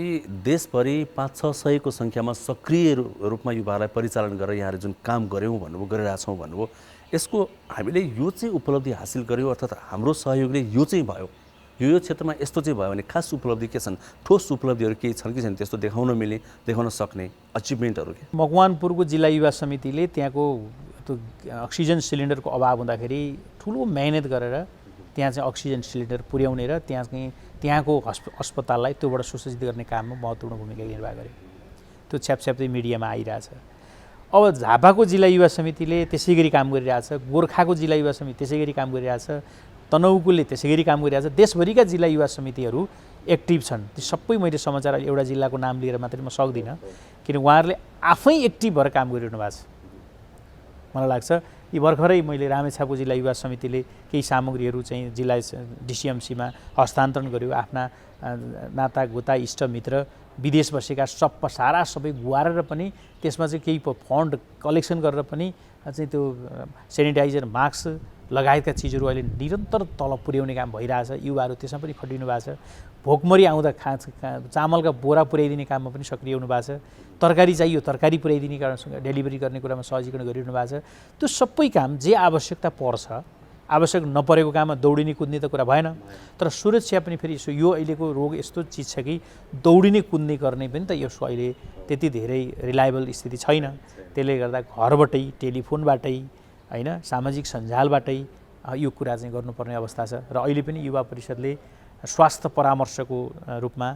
देशभरि 500-600 को सङ्ख्यामा सक्रिय रूपमा युवाहरूलाई परिचालन गरेर यहाँले जुन काम गऱ्यौँ भन्नुभयो, गरिरहेछौँ भन्नुभयो, यसको हामीले यो चाहिँ उपलब्धि हासिल गऱ्यौँ अर्थात् हाम्रो सहयोगले यो चाहिँ भयो, यो क्षेत्रमा यस्तो चाहिँ भयो भने खास उपलब्धि के छन्? ठोस उपलब्धिहरू केही छन् कि छैन त्यस्तो देखाउन मिल्ने, देखाउन सक्ने अचिभमेन्टहरू? के मकवानपुरको जिल्ला युवा समितिले त्यहाँको त्यो अक्सिजन सिलिन्डरको अभाव हुँदाखेरि ठुलो मेहनत गरेर त्यहाँ चाहिँ अक्सिजन सिलिन्डर पुर्याउने र त्यहाँको अस्पताललाई त्योबाट सुसज्जित गर्ने काममा महत्त्वपूर्ण भूमिका निर्वाह गरे। त्यो छ्यापछ्याप्दै मिडियामा आइरहेछ। अब झापाको जिल्ला युवा समितिले त्यसै गरी काम गरिरहेछ, गोर्खाको जिल्ला युवा समिति त्यसै गरी काम गरिरहेछ, तनहुँकोले त्यसै गरी काम गरिरहेछ। देशभरिका जिल्ला युवा समितिहरू एक्टिभ छन्। ती सबै मैले समाचार एउटा जिल्लाको नाम लिएर मात्रै म सक्दिनँ, किन उहाँहरूले आफै एक्टिभ भएर काम गरिरहनु भएको छ। मलाई लाग्छ यी भर्खरै मैले रामेछापको जिल्ला युवा समितिले केही सामग्रीहरू चाहिँ जिल्ला डिसिएमसीमा हस्तान्तरण गर्यो। आफ्ना नातागोता इष्टमित्र विदेश बसेका सारा सबै गुहारेर पनि त्यसमा चाहिँ केही फन्ड कलेक्सन गरेर पनि चाहिँ त्यो सेनिटाइजर, मास्क लगायतका चिजहरू अहिले निरन्तर तल पुर्याउने काम भइरहेछ। युवाहरू त्यसमा पनि खटिनु भएको छ। भोकमरी आउँदा चामलका बोरा पुर्याइदिने काममा पनि सक्रिय हुनु भएको छ। तरकारी चाहियो तरकारी पुर्याइदिने कारणसँग डेलिभरी गर्ने कुरामा सहजीकरण गरिरहनु भएको छ। त्यो सबै काम जे आवश्यकता पर्छ, आवश्यक नपरेको काममा दौडिने कुद्ने त कुरा भएन, तर सुरक्षा पनि फेरि यो अहिलेको रोग यस्तो चिज छ कि दौडिने कुद्ने गर्ने पनि त यसको अहिले त्यति धेरै रिलायबल स्थिति छैन। त्यसले गर्दा घरबाटै टेलिफोनबाटै होइन सामाजिक सञ्जालबाटै यो कुरा चाहिँ गर्नुपर्ने अवस्था छ। र अहिले पनि युवा परिषदले स्वास्थ्य परामर्शको रूपमा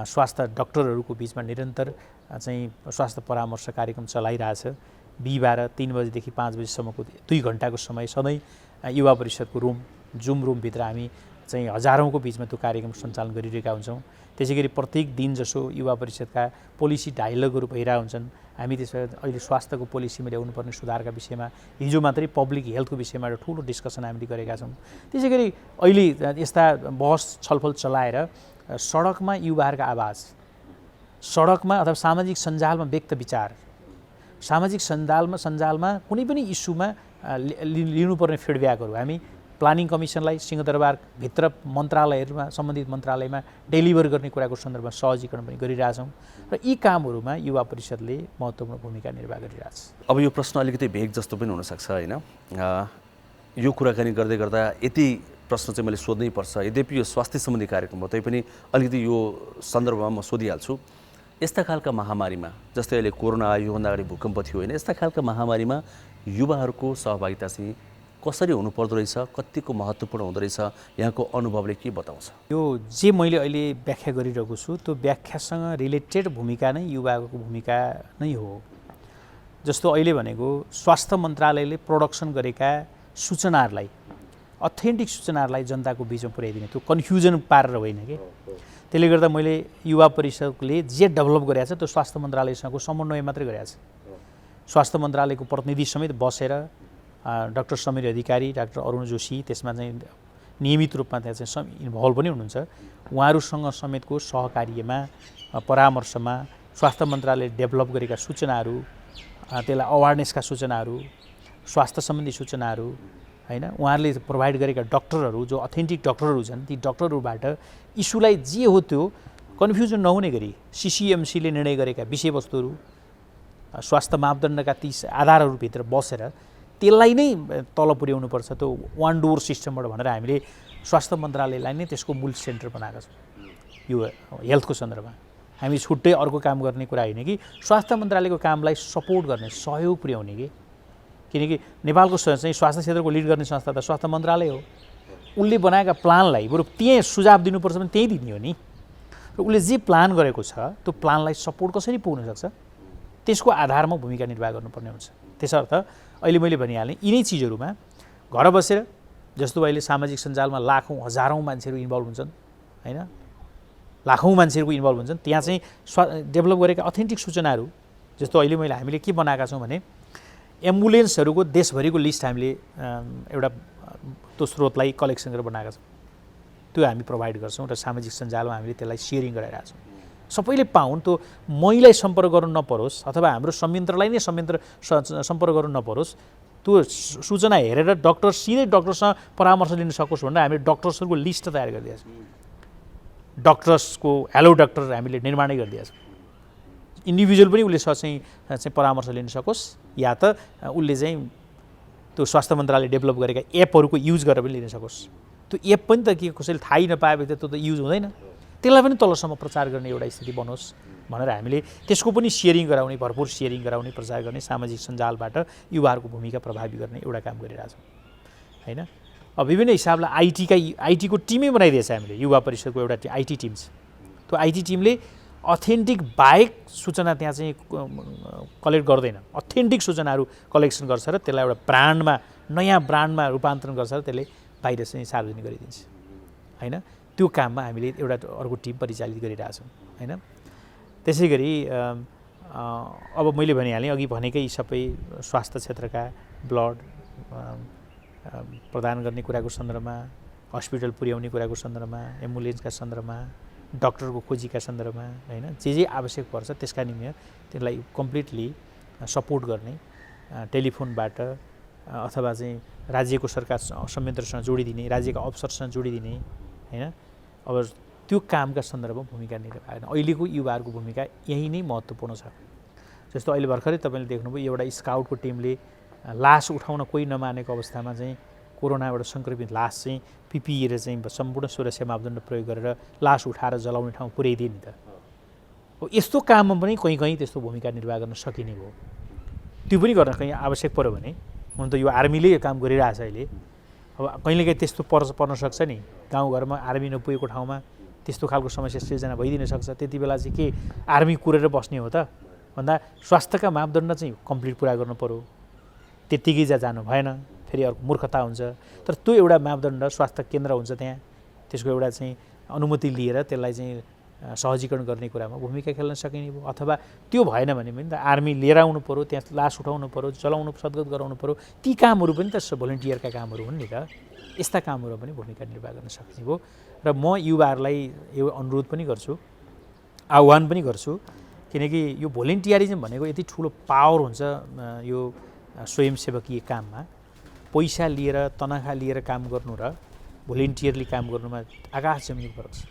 स्वास्थ्य डाक्टरहरूको बिचमा निरन्तर चाहिँ स्वास्थ्य परामर्श कार्यक्रम चलाइरहेछ। बिहिबार 3 बजेदेखि 5 बजीसम्मको 2 घण्टाको समय सधैँ युवा परिषदको जुम रुमभित्र हामी चाहिँ हजारौँको बिचमा त्यो कार्यक्रम सञ्चालन गरिरहेका हुन्छौँ। त्यसै गरी प्रत्येक दिन जसो युवा परिषदका पोलिसी डायलगहरू भइरहेका हुन्छन्। हामी त्यसमा अहिले स्वास्थ्यको पोलिसीमा ल्याउनुपर्ने सुधारका विषयमा हिजो मात्रै पब्लिक हेल्थको विषयमा एउटा ठुलो डिस्कसन हामीले गरेका छौँ। त्यसै गरी अहिले यस्ता बहस छलफल चलाएर सडकमा युवाहरूका आवाज, सडकमा अथवा सामाजिक सञ्जालमा व्यक्त विचार, सामाजिक सञ्जालमा कुनै पनि इस्युमा लिनुपर्ने फिडब्याकहरू हामी प्लानिङ कमिसनलाई सिंहदरबारभित्र मन्त्रालयहरूमा सम्बन्धित मन्त्रालयमा डेलिभर गर्ने कुराको सन्दर्भमा सहजीकरण पनि गरिरहेछौँ। र यी कामहरूमा युवा परिषदले महत्त्वपूर्ण भूमिका निर्वाह गरिरहेछ। अब यो प्रश्न अलिकति भेग जस्तो पनि हुनसक्छ होइन, यो कुराकानी गर्दै गर्दा यति प्रश्न चाहिँ मैले सोध्नै पर्छ। यद्यपि यो स्वास्थ्य सम्बन्धी कार्यक्रम हो तैपनि अलिकति यो सन्दर्भमा म सोधिहाल्छु। यस्ता खालका महामारीमा जस्तै अहिले कोरोना आयो, योभन्दा अगाडि भूकम्प थियो होइन, यस्ता खालका महामारीमा युवाहरूको सहभागिता चाहिँ कसरी हुनुपर्दो रहेछ, कतिको महत्त्वपूर्ण हुँदो रहेछ, यहाँको अनुभवले के बताउँछ? यो जे मैले अहिले व्याख्या गरिरहेको छु त्यो व्याख्यासँग रिलेटेड भूमिका नै युवाको भूमिका नै हो। जस्तो अहिले भनेको स्वास्थ्य मन्त्रालयले प्रोडक्सन गरेका सूचनाहरूलाई, अथेन्टिक सूचनाहरूलाई जनताको बिचमा पुर्याइदिने, त्यो कन्फ्युजन पारेर होइन कि। त्यसले गर्दा मैले युवा परिषदले जे डेभलप गरेको छ त्यो स्वास्थ्य मन्त्रालयसँगको समन्वय मात्रै गरेको छ। स्वास्थ्य मन्त्रालयको प्रतिनिधि समेत बसेर डाक्टर समीर अधिकारी, डाक्टर अरुण जोशी त्यसमा चाहिँ नियमित रूपमा त्यहाँ चाहिँ इन्भल्भ पनि हुनुहुन्छ। उहाँहरूसँग समेतको सहकार्यमा परामर्शमा स्वास्थ्य मन्त्रालयले डेभलप गरेका सूचनाहरू, त्यसलाई अवेरनेसका सूचनाहरू, स्वास्थ्य सम्बन्धी सूचनाहरू होइन, उहाँहरूले प्रोभाइड गरेका डक्टरहरू जो अथेन्टिक डक्टरहरू छन् ती डक्टरहरूबाट इस्युलाई जे हो त्यो कन्फ्युजन नहुने गरी सिसिएमसीले निर्णय गरेका विषयवस्तुहरू, स्वास्थ्य मापदण्डका ती आधारहरूभित्र बसेर त्यसलाई नै तल पुर्याउनुपर्छ। त्यो वान डोर सिस्टमबाट भनेर हामीले स्वास्थ्य मन्त्रालयलाई नै त्यसको मूल सेन्टर बनाएको छौँ। यो हेल्थको सन्दर्भमा हामी छुट्टै अर्को काम गर्ने कुरा होइन कि स्वास्थ्य मन्त्रालयको कामलाई सपोर्ट गर्ने, सहयोग पुर्याउने कि। किनकि नेपालको चाहिँ स्वास्थ्य क्षेत्रको लिड गर्ने संस्था त स्वास्थ्य मन्त्रालय हो। उसले बनाएका प्लानलाई बरु त्यहीँ सुझाव दिनुपर्छ भने त्यहीँ दिने हो नि। र उसले जे प्लान गरेको छ त्यो प्लानलाई सपोर्ट कसरी पुग्न सक्छ त्यसको आधारमा भूमिका निर्वाह गर्नुपर्ने हुन्छ। त्यसर्थ अहिले मैले भनिहालेँ यिनै चिजहरूमा घर बसेर, जस्तो अहिले सामाजिक सञ्जालमा लाखौँ हजारौँ मान्छेहरू इन्भल्भ हुन्छन् होइन, लाखौँ मान्छेहरूको इन्भल्भ हुन्छन्, त्यहाँ चाहिँ डेभलप गरेका अथेन्टिक सूचनाहरू, जस्तो अहिले हामीले के बनाएका छौँ भने एम्बुलेन्सहरूको देशभरिको लिस्ट हामीले एउटा त्यो स्रोतलाई कलेक्सन गरेर बनाएका छौँ। त्यो हामी प्रोभाइड गर्छौँ र सामाजिक सञ्जालमा हामीले त्यसलाई सेयरिङ गराइरहेको छौँ। सबैले पाउन्, त्यो मैलाई सम्पर्क गर्नु नपरोस् अथवा हाम्रो संयन्त्रलाई नै सम्पर्क गर्नु नपरोस्, त्यो सूचना हेरेर डक्टर सिधै डक्टरसँग परामर्श लिन सकोस् भनेर हामीले डक्टर्सहरूको लिस्ट तयार गरिदिएको छौँ। डक्टर्सको हेलो डक्टर हामीले निर्माणै गरिदिएको छौँ। इन्डिभिजुअल पनि उसले चाहिँ परामर्श लिन सकोस् या त उसले चाहिँ त्यो स्वास्थ्य मन्त्रालयले डेभलप गरेका एपहरूको युज गरेर पनि लिन सकोस्। त्यो एप पनि त के कसैले थाहै नपाएपछि त्यो त युज हुँदैन। त्यसलाई पनि तलसम्म प्रचार गर्ने एउटा स्थिति बनोस् भनेर हामीले त्यसको पनि सेयरिङ गराउने, भरपुर सेयरिङ गराउने, प्रचार गर्ने, सामाजिक सञ्जालबाट युवाहरूको भूमिका प्रभावी गर्ने एउटा काम गरिरहेछौँ होइन। अब विभिन्न हिसाबले आइटीको टिमै बनाइदिएछ हामीले। युवा परिषदको एउटा आइटी टिम छ। त्यो आइटी टिमले अथेन्टिक बाहेक सूचना त्यहाँ चाहिँ कलेक्ट गर्दैन, अथेन्टिक सूचनाहरू कलेक्सन गर्छ र त्यसलाई एउटा ब्रान्डमा, नयाँ ब्रान्डमा रूपान्तरण गर्छ र त्यसले बाहिर चाहिँ सार्वजनिक गरिदिन्छ होइन। त्यो काममा हामीले एउटा अर्को टिम परिचालित गरिरहेछौँ होइन। त्यसै गरी अब मैले भनिहालेँ अघि भनेकै सबै स्वास्थ्य क्षेत्रका ब्लड प्रदान गर्ने कुराको सन्दर्भमा, हस्पिटल पुर्याउने कुराको सन्दर्भमा, एम्बुलेन्सका सन्दर्भमा, डक्टरको खोजीका सन्दर्भमा होइन, जे आवश्यक पर्छ त्यसका निम्ति त्यसलाई कम्प्लिटली सपोर्ट गर्ने, टेलिफोनबाट अथवा चाहिँ राज्यको सरकार संयन्त्रसँग जोडिदिने, राज्यका अफसरसँग जोडिदिने हैन। अब त्यो कामका सन्दर्भमा भूमिका निर्वाह गर्न अहिलेको युवाहरूको भूमिका यही नै महत्त्वपूर्ण छ। जस्तो अहिले भर्खरै तपाईँले देख्नुभयो एउटा स्काउटको टिमले लास उठाउन कोही नमानेको अवस्थामा चाहिँ कोरोनाबाट सङ्क्रमित लास चाहिँ पिपिई र चाहिँ सम्पूर्ण सुरक्षा मापदण्ड प्रयोग गरेर लास उठाएर जलाउने ठाउँ पुर्याइदिए नि त। यस्तो काममा पनि कहीँ त्यस्तो भूमिका निर्वाह गर्न सकिने भयो। त्यो पनि गर्न कहीँ आवश्यक पऱ्यो भने, हुन त यो आर्मीले काम गरिरहेछ अहिले, अब कहिलेकाहीँ त्यस्तो पर्न सक्छ नि, गाउँघरमा आर्मी नपुगेको ठाउँमा त्यस्तो खालको समस्या सिर्जना भइदिन सक्छ। त्यति बेला चाहिँ के आर्मी कुरेर बस्ने हो त भन्दा स्वास्थ्यका मापदण्ड चाहिँ कम्प्लिट पुरा गर्नु पऱ्यो। त्यत्तिकै जानु भएन, फेरि अर्को मूर्खता हुन्छ। तर त्यो एउटा मापदण्ड स्वास्थ्य केन्द्र हुन्छ त्यहाँ, त्यसको एउटा चाहिँ अनुमति लिएर त्यसलाई चाहिँ सहजीकरण गर्ने कुरामा भूमिका खेल्न सकिने भयो। अथवा त्यो भएन भने पनि त आर्मी लिएर आउनु पऱ्यो, त्यहाँ लास उठाउनु पऱ्यो, जलाउनु सद्गत गराउनु पऱ्यो। ती कामहरू पनि त भोलिन्टियरका कामहरू हुन् नि त। यस्ता कामहरू पनि भूमिका निर्वाह गर्न सक्ने भयो। र म युवाहरूलाई यो अनुरोध पनि गर्छु, आह्वान पनि गर्छु, किनकि यो भोलिन्टियरिजम भनेको यति ठुलो पावर हुन्छ यो स्वयंसेवकीय काममा। पैसा लिएर तनखा लिएर काम गर्नु र भोलिन्टियरली काम गर्नुमा आकाश जमिनको फरक छ।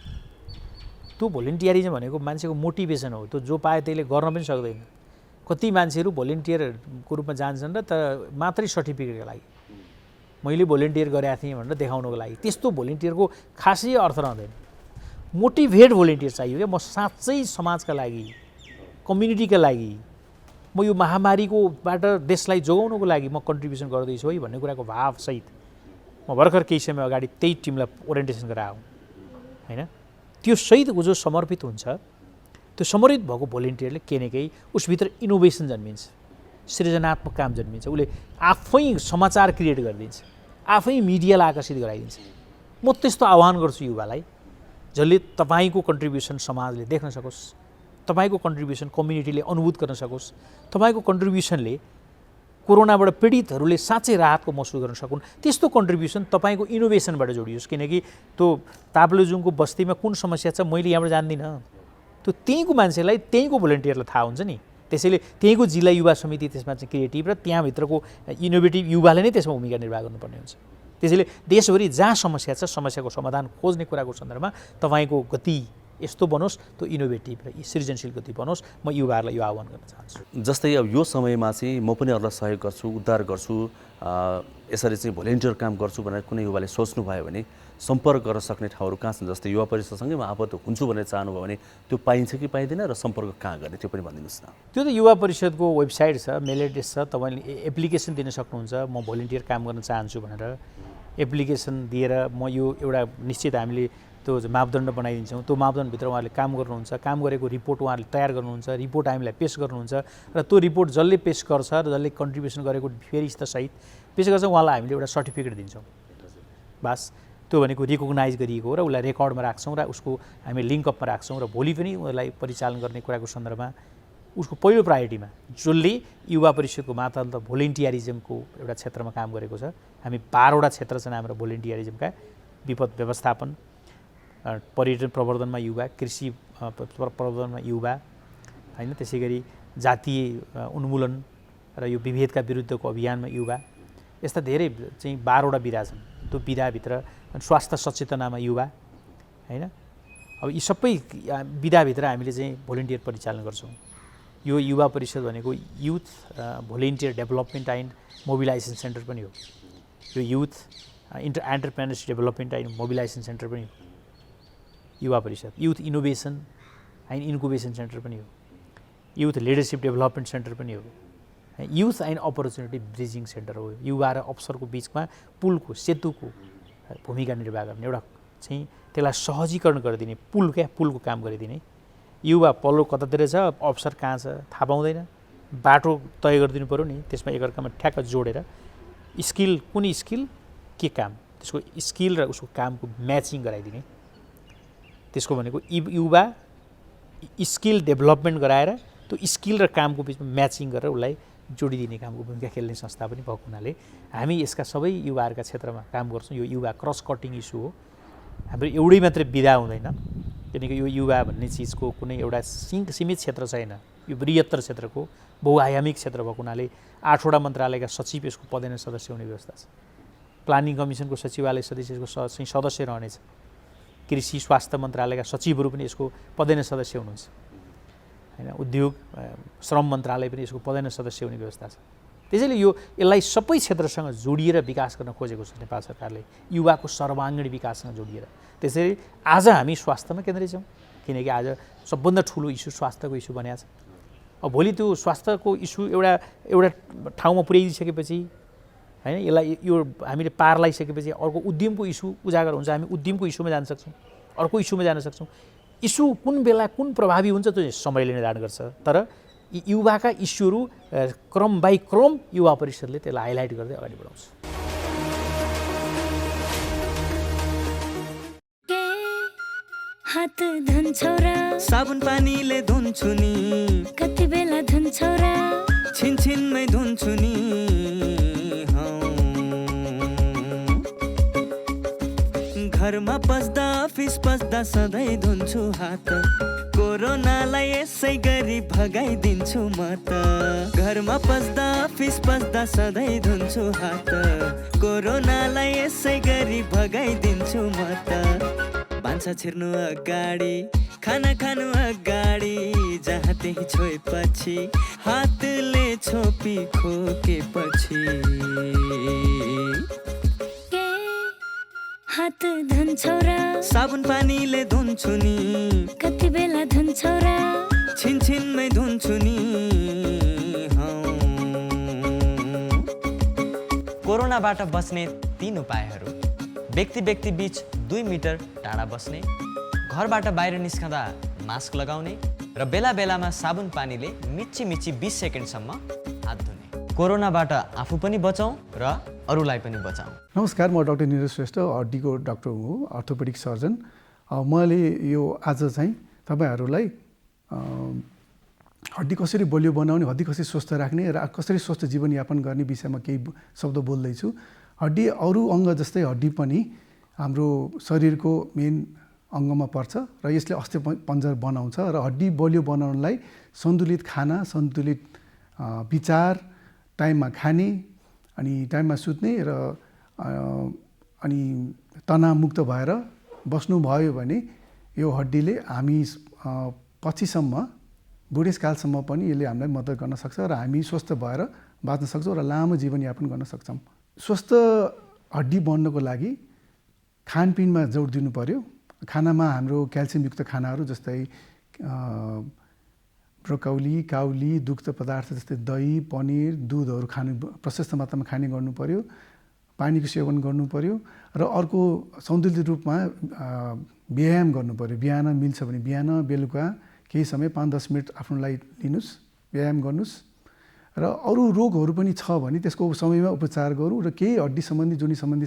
त्यो भोलिन्टियरिजम भनेको मान्छेको मोटिभेसन हो। त्यो जो पाए त्यसले गर्न पनि सक्दैन। कति मान्छेहरू भोलिन्टियरको रूपमा जान्छन् र तर मात्रै सर्टिफिकेटको लागि, मैले भोलिन्टियर गरेको थिएँ भनेर देखाउनको लागि, त्यस्तो भोलिन्टियरको खासै अर्थ रहँदैन। मोटिभेट भोलिन्टियर चाहियो क्या। म साँच्चै समाजका लागि, कम्युनिटीका लागि, म यो महामारीकोबाट देशलाई जोगाउनको लागि म कन्ट्रिब्युसन गर्दैछु है भन्ने कुराको भावसहित म भर्खर केही समय अगाडि त्यही टिमलाई ओरिएन्टेसन गराएँ हैन। त्यो सहितको जो समर्पित हुन्छ, त्यो समर्पित भएको भोलिन्टियरले केही न केही उसभित्र इनोभेसन जन्मिन्छ, सृजनात्मक काम जन्मिन्छ। उसले आफै समाचार क्रिएट गरिदिन्छ, आफै मिडियालाई आकर्षित गराइदिन्छ। म त्यस्तो आह्वान गर्छु युवालाई, जसले तपाईँको कन्ट्रिब्युसन समाजले देख्न सकोस्, तपाईँको कन्ट्रिब्युसन कम्युनिटीले अनुभूत गर्न सकोस्, तपाईँको कन्ट्रिब्युसनले कोरोनाबाट पीडितहरूले साँच्चै राहतको महसुस गर्न सकुन्। त्यस्तो कन्ट्रिब्युसन तपाईँको इनोभेसनबाट जोडियोस्। किनकि त्यो ताप्लेजुङको बस्तीमा कुन समस्या छ मैले यहाँबाट जान्दिनँ, त्यो त्यहीँको मान्छेलाई त्यहीँको भोलिन्टियरलाई थाहा हुन्छ नि। त्यसैले त्यहीँको जिल्ला युवा समिति त्यसमा चाहिँ क्रिएटिभ र त्यहाँभित्रको इनोभेटिभ युवाले नै त्यसमा भूमिका निर्वाह गर्नुपर्ने हुन्छ। त्यसैले देशभरि जहाँ समस्या छ, समस्याको समाधान खोज्ने कुराको सन्दर्भमा तपाईँको गति यस्तो बनोस्, त्यो इनोभेटिभ र सृजनशील गति बनोस्। म युवाहरूलाई यो आह्वान गर्न चाहन्छु। जस्तै अब यो समयमा चाहिँ म पनि अरूलाई सहयोग गर्छु, उद्धार गर्छु, यसरी चाहिँ भोलिन्टियर काम गर्छु भनेर कुनै युवाले सोच्नुभयो भने सम्पर्क गर्न सक्ने ठाउँहरू कहाँ छन्? जस्तै युवा परिषदसँगै म आबद्ध हुन्छु भनेर चाहनुभयो भने त्यो पाइन्छ कि पाइँदैन र सम्पर्क कहाँ गर्ने त्यो पनि भनिदिनुहोस् न। त्यो त युवा परिषदको वेबसाइट छ, मेल एड्रेस छ, तपाईँले एप्लिकेसन दिन सक्नुहुन्छ। म भोलिन्टियर काम गर्न चाहन्छु भनेर एप्लिकेसन दिएर म यो एउटा निश्चित हामीले त्यो मापदण्ड बनाइदिन्छौँ। त्यो मापदण्डभित्र उहाँहरूले काम गर्नुहुन्छ, काम गरेको रिपोर्ट उहाँहरूले तयार गर्नुहुन्छ, रिपोर्ट हामीलाई पेस गर्नुहुन्छ र त्यो रिपोर्ट जसले पेस गर्छ र जसले कन्ट्रिब्युसन गरेको फेरिस्तसहित पेस गर्छ उहाँलाई हामीले एउटा सर्टिफिकेट दिन्छौँ। बास त्यो भनेको रिकगनाइज गरिएको हो र उसलाई रेकर्डमा राख्छौँ र उसको हामी लिङ्कअपमा राख्छौँ र भोलि पनि उसलाई परिचालन गर्ने कुराको सन्दर्भमा उसको पहिलो प्रायोरिटीमा जसले युवा परिषदको मातहत भोलिन्टियरिजमको एउटा क्षेत्रमा काम गरेको छ। हामी 12वटा क्षेत्र छन् हाम्रो भोलिन्टियरिजमका, विपद व्यवस्थापन, पर्यटन प्रवर्धनमा युवा, कृषि प्रवर्धनमा युवा हैन, त्यसै गरी जातीय उन्मूलन र यो विभेदका विरुद्धको अभियानमा युवा, यस्ता धेरै चाहिँ 12वटा विधा छन्। त्यो विधाभित्र स्वास्थ्य सचेतनामा युवा हैन। अब यी सबै विधाभित्र हामीले चाहिँ भोलिन्टियर परिचालन गर्छौँ। यो युवा परिषद भनेको youth volunteer development and mobilisation centre पनि हो। यो youth entrepreneurship development and mobilisation centre पनि हो युवा परिषद। Youth innovation and incubation centre पनि हो। युथ लिडरसिप डेभलपमेन्ट सेन्टर पनि हो। Youth and opportunity bridging centre हो। युवा र अवसरको बिचमा पुलको सेतुको भूमिका निर्वाह गर्ने एउटा चाहिँ त्यसलाई सहजीकरण गरिदिने पुलको काम गरिदिने। युवा पल्लो कतातिर छ, अवसर कहाँ छ थाहा पाउँदैन, बाटो तय गरिदिनु पऱ्यो नि, त्यसमा एकअर्कामा ठ्याक्क जोडेर स्किल कुन स्किल के काम, त्यसको स्किल र उसको कामको म्याचिङ गराइदिने। त्यसको भनेको युवा स्किल डेभलपमेन्ट गराएर त्यो स्किल र कामको बिचमा म्याचिङ गरेर उसलाई जोडिदिने कामको भूमिका खेल्ने संस्था पनि भएको हुनाले हामी यसका सबै युवाहरूका क्षेत्रमा काम गर्छौँ। यो युवा क्रस कटिङ इस्यु हो। हाम्रो एउटै मात्रै विधा हुँदैन, किनकि यो युवा भन्ने चिजको कुनै एउटा सीमित क्षेत्र छैन, यो बृहत्तर क्षेत्रको बहुआयामिक क्षेत्र भएको हुनाले 8वटा मन्त्रालयका सचिव यसको पदेन सदस्य हुने व्यवस्था छ। प्लानिङ कमिसनको सचिवालय सदस्यको चाहिँ सदस्य रहनेछ। कृषि स्वास्थ्य मन्त्रालयका सचिवहरू पनि यसको पदेन सदस्य हुनुहुन्छ हैन। उद्योग श्रम मन्त्रालय पनि यसको पदेन सदस्य हुने व्यवस्था छ। त्यसैले यसलाई सबै क्षेत्रसँग जोडिएर विकास गर्न खोजेको छ नेपाल सरकारले, युवाको सर्वाङ्गीण विकाससँग जोडिएर। त्यसैले आज हामी स्वास्थ्यमा केन्द्रित छौँ, किनकि आज सबभन्दा ठुलो इस्यु स्वास्थ्यको इस्यु बनेको छ। अब भोलि त्यो स्वास्थ्यको इस्यु एउटा ठाउँमा पुर्याइसकेपछि हैन, यसलाई यो हामीले पार लगाइसकेपछि अर्को उद्यमको इस्यु उजागर हुन्छ, हामी उद्यमको इस्युमा जान सक्छौँ, अर्को इस्युमा जान सक्छौँ। इस्यु कुन बेला कुन प्रभावी हुन्छ त्यो समयले निर्धारण गर्छ, तर युवाका इस्युहरू क्रम बाई क्रम युवा परिषदले त्यसलाई हाइलाइट गर्दै अगाडि बढाउँछ। हात धुन्छौ र साबुन पानीले धुन्छु नि, कति बेला धुन्छौ र छिनछिनमै धुन्छु नि, घरमा पस्दा अफिस पस्दा सधैँ धुन्छु हात, कोरोनालाई यसै गरी भगाइदिन्छु म त। घरमा पस्दा अफिस पस्दा सधैँ धुन्छु हात, कोरोनालाई यसै गरी भगाइदिन्छु म त। भान्सा छिर्नु अगाडि, खाना खानु अगाडि, जहाँ त्यही छोएपछि हातले छोपी खोकेपछि, हात धुन्छौ र साबुन पानीले धुन्छु नि, कति बेला धुन्छौ र छिनछिनमै धुन्छु नि। कोरोनाबाट बच्ने 3 उपायहरू: व्यक्ति बीच 2 मिटर टाढा बस्ने, घरबाट बाहिर निस्कँदा मास्क लगाउने र बेला बेलामा साबुन पानीले मिची 20 सेकेन्डसम्म हात धुने। कोरोनाबाट आफू पनि बचाउँ र अरूलाई पनि बचाउँ। नमस्कार, म डाक्टर निरज श्रेष्ठ, हड्डीको डाक्टर हुँ, अर्थोपेडिक सर्जन। मैले यो आज चाहिँ तपाईँहरूलाई हड्डी कसरी बलियो बनाउने, हड्डी कसरी स्वस्थ राख्ने र कसरी स्वस्थ जीवनयापन गर्ने विषयमा केही शब्द बोल्दैछु। हड्डी अरू अङ्ग जस्तै हड्डी पनि हाम्रो शरीरको मेन अङ्गमा पर्छ र यसले अस्थिपञ्जर बनाउँछ र हड्डी बलियो बनाउनलाई सन्तुलित खाना, सन्तुलित विचार, टाइममा खाने अनि टाइममा सुत्ने र अनि तनावमुक्त भएर बस्नुभयो भने यो हड्डीले हामी पछिसम्म बुढेसकालसम्म पनि यसले हामीलाई मद्दत गर्न सक्छ र हामी स्वस्थ भएर बाँच्न सक्छौँ र लामो जीवनयापन गर्न सक्छौँ। स्वस्थ हड्डी बन्नको लागि खानपिनमा जोड दिनु पर्यो। खानामा हाम्रो क्याल्सियमयुक्त खानाहरू जस्तै ब्रोकाउली, काउली, दुग्ध पदार्थ जस्तै दही, पनिर, दुधहरू खानु प्रशस्त मात्रामा खाने गर्नु पर्यो। पानीको सेवन गर्नु पर्यो र अर्को सन्तुलित रूपमा व्यायाम गर्नु पर्यो। बिहान मिल्छ भने बिहान, बेलुका केही समय 5-10 मिनट आफ्नोलाई लिनुहोस्, व्यायाम गर्नुहोस् र अरू रोगहरू पनि छ भने त्यसको समयमा उपचार गरौँ र केही हड्डी सम्बन्धी, जोनी सम्बन्धी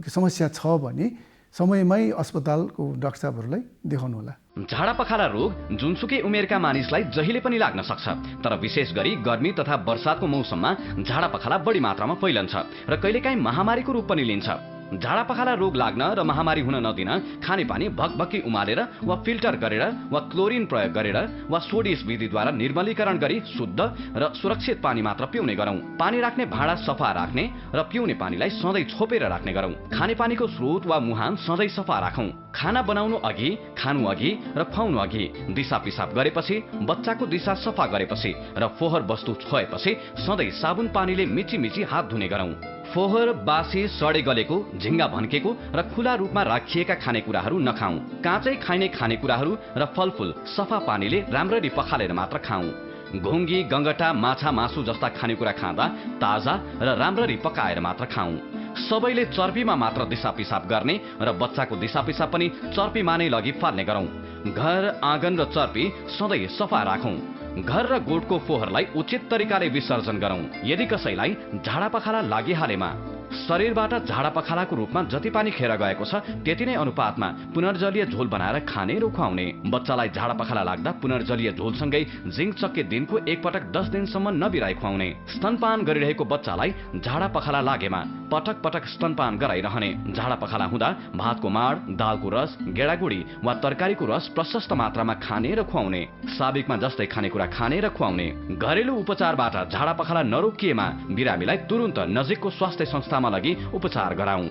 समस्या छ भने समयमै अस्पतालको डाक्टर साहबहरूलाई देखाउनु होला। झाडापखाला रोग जुनसुकै उमेरका मानिसलाई जहिले पनि लाग्न सक्छ, तर विशेष गरी गर्मी तथा वर्षातको मौसममा झाडापखाला बढी मात्रामा फैलन्छ र कहिलेकाहीँ महामारीको रूप पनि लिन्छ। झाडापखाला रोग लाग्न र महामारी हुन नदिन खानेपानी भकभकी उमालेर वा फिल्टर गरेर वा क्लोरिन प्रयोग गरेर वा सोडिस विधिद्वारा निर्मलीकरण गरी शुद्ध र सुरक्षित पानी मात्र पिउने गरौँ। पानी राख्ने भाँडा सफा राख्ने र पिउने पानीलाई सधैँ छोपेर राख्ने गरौँ। खानेपानीको स्रोत वा मुहान सधैँ सफा राखौँ। खाना बनाउनु अघि, खानु अघि र खुवाउनु अघि दिसा पिसाब गरेपछि, बच्चाको दिसा सफा गरेपछि र फोहोर वस्तु छोएपछि सधैँ साबुन पानीले मिची हात धुने गरौँ। फोहोर, बासी, सडे गलेको, झिङ्गा भन्केको र खुला रूपमा राखिएका खानेकुराहरू नखाऊ। काँचै खाइने खानेकुराहरू र फलफुल सफा पानीले राम्ररी पखालेर मात्र खाऊ। घुङ्गी, गङ्गटा, माछा, मासु जस्ता खानेकुरा खाँदा ताजा र राम्ररी पकाएर मात्र खाऊ। सबैले चर्पीमा मात्र दिसा पिसाब गर्ने र बच्चाको दिसा पिसाब पनि चर्पीमा नै लगी फाल्ने गरौँ। घर, आँगन र चर्पी सधैँ सफा राखौँ। घर र गोठको फोहोरलाई उचित तरिकाले विसर्जन गरौँ। यदि कसैलाई झाडापखाला लागिहालेमा शरीरबाट झाडा पखालाको रूपमा जति पानी खेर गएको छ त्यति नै अनुपातमा पुनर्जलीय झोल बनाएर खाने र खुवाउने। बच्चालाई झाडा पखाला लाग्दा पुनर्जलीय झोलसँगै जिंक चक्के दिनको एकपटक 10 दिनसम्म नबिराई खुवाउने। स्तनपान गरिरहेको बच्चालाई झाडा पखाला लागेमा पटक पटक स्तनपान गराइरहने। झाडा पखाला हुँदा भातको माड, दालको रस, गेडागुडी वा तरकारीको रस प्रशस्त मात्रामा खाने र खुवाउने। साबिकमा जस्तै खानेकुरा खाने र खुवाउने। घरेलु उपचारबाट झाडा पखाला नरोकिएमा बिरामीलाई तुरुन्त नजिकको स्वास्थ्य संस्थामा लगी उपचार गराउँ।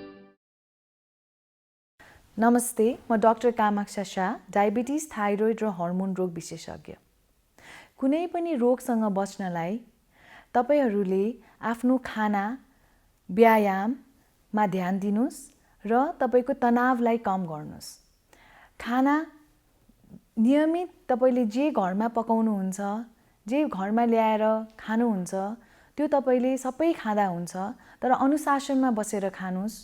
नमस्ते, म doctor Kamakshya Shah, diabetes, thyroid र हर्मोन रोग विशेषज्ञ। कुनै पनि रोगसँग बच्नलाई तपाईहरूले आफ्नो खाना, व्यायाममा ध्यान दिनुस् र तपाईको तनावलाई कम गर्नुस्। खाना नियमित तपाईले जे घरमा पकाउनुहुन्छ, जे घरमा ल्याएर खानुहुन्छ त्यो तपाईले सबै खाँदा हुन्छ, तर अनुशासनमा बसेर खानुस्।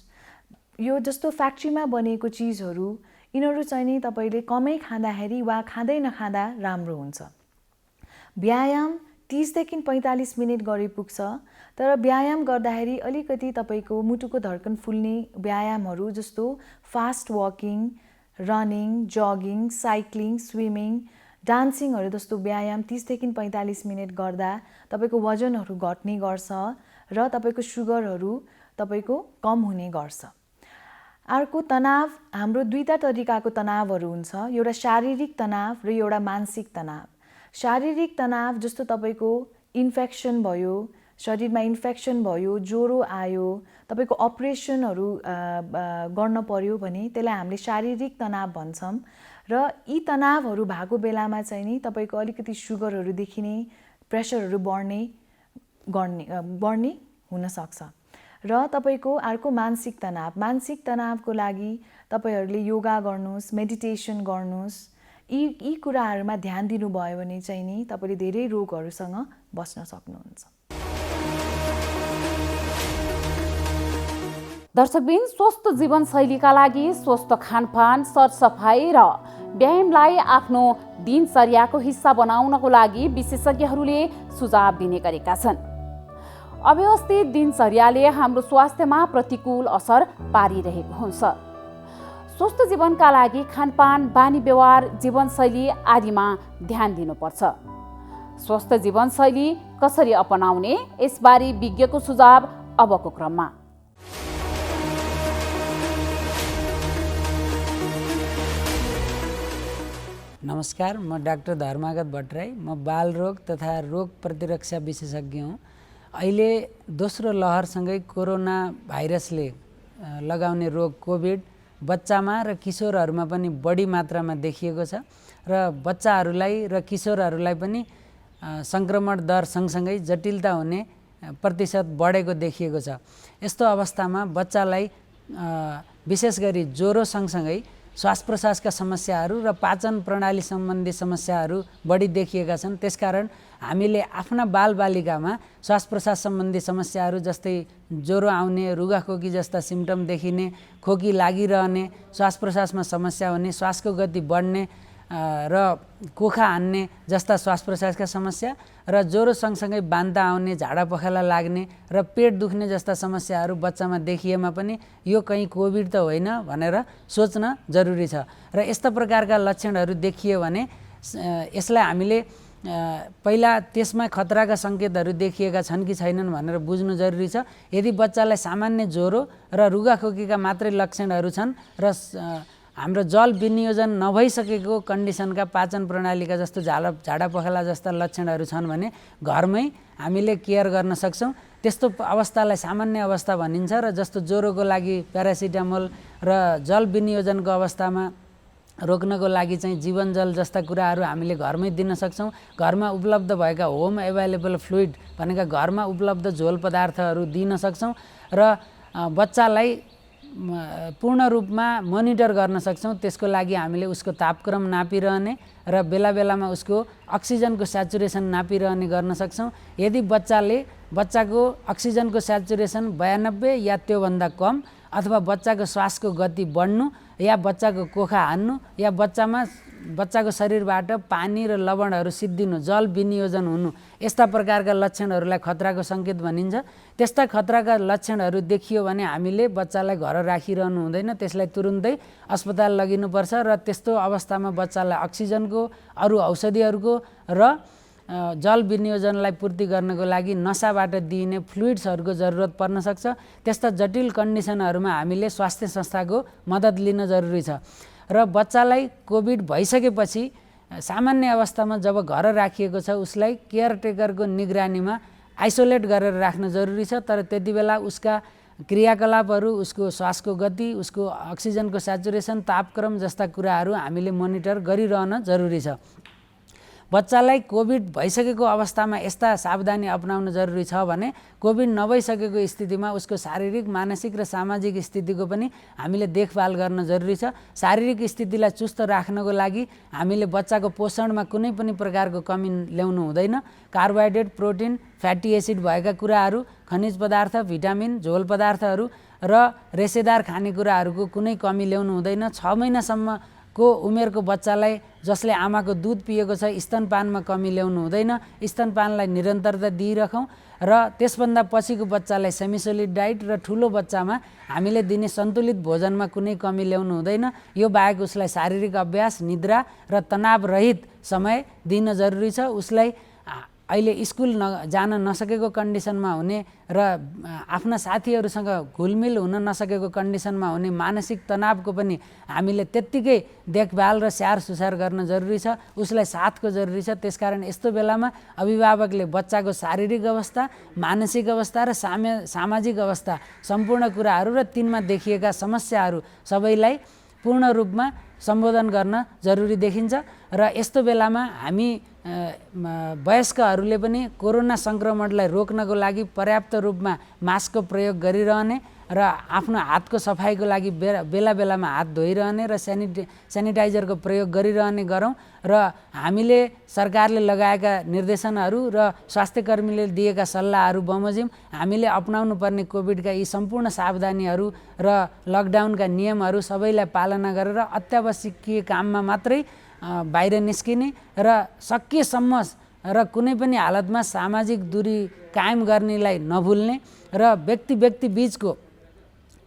यो जस्तो फ्याक्ट्रीमा बनेको चिजहरू यिनीहरू चाहिँ नि तपाईले कमै खाँदाखेरि वा खाँदै नखाँदा राम्रो हुन्छ। व्यायाम 30 देखि 45 मिनेट गरे पुग्छ, तर व्यायाम गर्दाखेरि अलिकति तपाईको मुटुको धड्कन फुल्ने व्यायामहरू जस्तो fast walking, running, jogging, cycling, swimming, डान्सिङहरू जस्तो व्यायाम 30 देखि 45 मिनेट गर्दा तपाईको वजनहरू घट्ने गर्छ र तपाईको सुगरहरू तपाईको कम हुने गर्छ। अर्को तनाव, हाम्रो दुईटा तरिकाको तनावहरू हुन्छ, एउटा शारीरिक तनाव र एउटा मानसिक तनाव। शारीरिक तनाव जस्तो तपाईको इन्फेक्सन भयो, शरीरमा इन्फेक्सन भयो, ज्वरो आयो, तपाईको अपरेसनहरू गर्न पर्यो भने त्यसलाई हामीले शारीरिक तनाव भन्छौँ। र यी तनावहरू भएको बेलामा चाहिँ नि तपाईको अलिकति सुगरहरू देखिने, प्रेसरहरू बढ्ने हुन सक्छ। र तपाईको अर्को मानसिक तनाव। मानसिक तनावको लागि तपाईहरूले योगा गर्नुस्, मेडिटेसन गर्नुस्। यी कुराहरूमा ध्यान दिनुभयो भने चाहिँ नि तपाईले धेरै रोगहरूसँग बच्न सक्नुहुन्छ। दर्शकबिन, स्वस्थ जीवनशैलीका लागि स्वस्थ खानपान, सरसफाइ र व्यायामलाई आफ्नो दिनचर्याको हिस्सा बनाउनको लागि विशेषज्ञहरूले सुझाव दिने गरेका छन्। अव्यवस्थित दिनचर्याले हाम्रो स्वास्थ्यमा प्रतिकूल असर पारिरहेको हुन्छ। स्वस्थ जीवनका लागि खानपान, बानी व्यवहार, जीवनशैली आदिमा ध्यान दिनुपर्छ। स्वस्थ जीवनशैली कसरी अपनाउने, यसबारे विज्ञको सुझाव अबको क्रममा। नमस्कार, म डाक्टर धर्मागत भट्टराई, म बालरोग तथा रोग प्रतिरक्षा विशेषज्ञ हुँ। अहिले दोस्रो लहरसँगै कोरोना भाइरसले लगाउने रोग कोभिड बच्चामा र किशोरहरूमा पनि बढी मात्रामा देखिएको छ र बच्चाहरूलाई र किशोरहरूलाई पनि सङ्क्रमण दर सँगसँगै जटिलता हुने प्रतिशत बढेको देखिएको छ। यस्तो अवस्थामा बच्चालाई विशेष गरी ज्वरो सँगसँगै श्वास प्रश्वासका समस्याहरू र पाचन प्रणाली सम्बन्धी समस्याहरू बढी देखिएका छन्। त्यसकारण हामीले आफ्ना बालबालिकामा श्वास प्रश्वास सम्बन्धी समस्याहरू जस्तै ज्वरो आउने, रुगाखोकी जस्ता सिम्टम देखिने, खोकी लागिरहने, श्वास प्रश्वासमा समस्या हुने, श्वासको गति बढ्ने र कोखा हान्ने जस्ता श्वास प्रश्वासका समस्या र ज्वरो सँगसँगै बान्ता आउने, झाडा पखाला लाग्ने र पेट दुख्ने जस्ता समस्याहरू बच्चामा देखिएमा पनि यो कहीँ कोभिड त होइन भनेर सोच्न जरुरी छ। र यस्ता प्रकारका लक्षणहरू देखियो भने यसलाई हामीले पहिला त्यसमा खतराका सङ्केतहरू देखिएका छन् कि छैनन् भनेर बुझ्नु जरुरी छ। यदि बच्चालाई सामान्य ज्वरो र रुगाखोकीका मात्रै लक्षणहरू छन् र हाम्रो जल विनियोजन नभइसकेको कन्डिसनका पाचन प्रणालीका जस्तो झाडा पखाला जस्ता लक्षणहरू छन् भने घरमै हामीले केयर गर्न सक्छौँ। त्यस्तो अवस्थालाई सामान्य अवस्था भनिन्छ र जस्तो ज्वरोको लागि प्यारासिटामोल र जल विनियोजनको अवस्थामा रोक्नको लागि चाहिँ जीवन जल जस्ता कुराहरू हामीले घरमै दिन सक्छौँ। घरमा उपलब्ध भएका होम एभाइलेबल फ्लुइड भनेका घरमा उपलब्ध झोल पदार्थहरू दिन सक्छौँ र बच्चालाई पूर्ण रूपमा मोनिटर गर्न सक्छौँ। त्यसको लागि हामीले उसको तापक्रम नापिरहने र बेला बेलामा उसको अक्सिजनको स्याचुरेसन नापिरहने गर्न सक्छौँ। यदि बच्चाको अक्सिजनको स्याचुरेसन 92 या त्योभन्दा कम अथवा बच्चाको श्वासको गति बढ्नु या बच्चाको कोखा हान्नु या बच्चामा बच्चाको शरीरबाट पानी र लवणहरू सिद्धिनु, जल विनियोजन हुनु, यस्ता प्रकारका लक्षणहरूलाई खतराको सङ्केत भनिन्छ। त्यस्ता खतराका लक्षणहरू देखियो भने हामीले बच्चालाई घर राखिरहनु हुँदैन, त्यसलाई तुरुन्तै अस्पताल लगिनुपर्छ र त्यस्तो अवस्थामा बच्चालाई अक्सिजनको, अरू औषधिहरूको र जल विनियोजनलाई पूर्ति गर्नको लागि नसाबाट दिइने फ्लुइड्सहरूको जरुरत पर्न सक्छ। त्यस्ता जटिल कन्डिसनहरूमा हामीले स्वास्थ्य संस्थाको मद्दत लिन जरुरी छ र बच्चालाई कोभिड भइसकेपछि सामान्य अवस्थामा जब घर राखिएको छ उसलाई केयरटेकरको निगरानीमा आइसोलेट गरेर राख्न जरुरी छ। तर त्यति बेला उसका क्रियाकलापहरू, उसको श्वासको गति, उसको अक्सिजनको स्याचुरेसन, तापक्रम जस्ता कुराहरू हामीले मोनिटर गरिरहन जरुरी छ। बच्चालाई कोभिड भइसकेको अवस्थामा यस्ता सावधानी अपनाउन जरुरी छ भने कोभिड नभइसकेको स्थितिमा उसको शारीरिक, मानसिक र सामाजिक स्थितिको पनि हामीले देखभाल गर्न जरुरी छ। शारीरिक स्थितिलाई चुस्त राख्नको लागि हामीले बच्चाको पोषणमा कुनै पनि प्रकारको कमी ल्याउनु हुँदैन। कार्बोहाइड्रेट, प्रोटिन, फ्याटी एसिड भएका कुराहरू, खनिज पदार्थ, भिटामिन, झोल पदार्थहरू र रेसेदार खानेकुराहरूको कुनै कमी ल्याउनु हुँदैन। 6 महिनासम्म को उमेरको बच्चालाई जसले आमाको दुध पिएको छ स्तनपानमा कमी ल्याउनु हुँदैन। स्तनपानलाई निरन्तरता दिइराखौँ र त्यसभन्दा पछिको बच्चालाई सेमिसोलिड डाइट र ठुलो बच्चामा हामीले दिने सन्तुलित भोजनमा कुनै कमी ल्याउनु हुँदैन। यो बाहेक उसलाई शारीरिक अभ्यास, निद्रा र तनावरहित समय दिन जरुरी छ। उसलाई अहिले स्कुल जान नसकेको कन्डिसनमा हुने र आफ्ना साथीहरूसँग घुलमिल हुन नसकेको कन्डिसनमा हुने मानसिक तनावको पनि हामीले त्यत्तिकै देखभाल र स्याहार सुसार गर्न जरुरी छ। उसलाई साथको जरुरी छ। त्यसकारण यस्तो बेलामा अभिभावकले बच्चाको शारीरिक अवस्था, मानसिक अवस्था र सामाजिक अवस्था सम्पूर्ण कुराहरू र तिनमा देखिएका समस्याहरू सबैलाई पूर्ण रूपमा सम्बोधन गर्न जरुरी देखिन्छ। र यस्तो बेलामा हामी वयस्कहरूले पनि कोरोना सङ्क्रमणलाई रोक्नको लागि पर्याप्त रूपमा मास्कको प्रयोग गरिरहने र आफ्नो हातको सफाइको लागि बेला बेलामा हात धोइरहने र सेनिटाइजरको प्रयोग गरिरहने गरौँ। र हामीले सरकारले लगाएका निर्देशनहरू र स्वास्थ्यकर्मीले दिएका सल्लाहहरू बमोजिम हामीले अपनाउनु पर्ने कोभिडका यी सम्पूर्ण सावधानीहरू र लकडाउनका नियमहरू सबैलाई पालना गरेर अत्यावश्यकीय काममा मात्रै बाहिर निस्किने र सकेसम्म र कुनै पनि हालतमा सामाजिक दूरी कायम गर्नेलाई नभुल्ने र व्यक्ति बीचको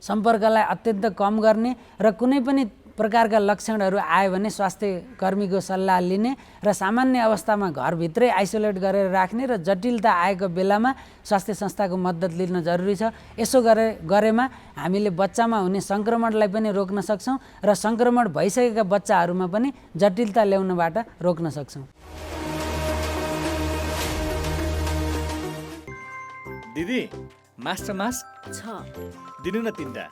सम्पर्कलाई अत्यन्त कम गर्ने र कुनै पनि प्रकारका लक्षणहरू आयो भने स्वास्थ्य कर्मीको सल्लाह लिने र सामान्य अवस्थामा घरभित्रै आइसोलेट गरेर राख्ने र जटिलता आएको बेलामा स्वास्थ्य संस्थाको मद्दत लिन जरुरी छ। यसो गरेमा हामीले बच्चामा हुने सङ्क्रमणलाई पनि रोक्न सक्छौँ र सङ्क्रमण भइसकेका बच्चाहरूमा पनि जटिलता ल्याउनबाट रोक्न सक्छौँ। दिदी मास्टर मास्क छ दिनु न 3टा।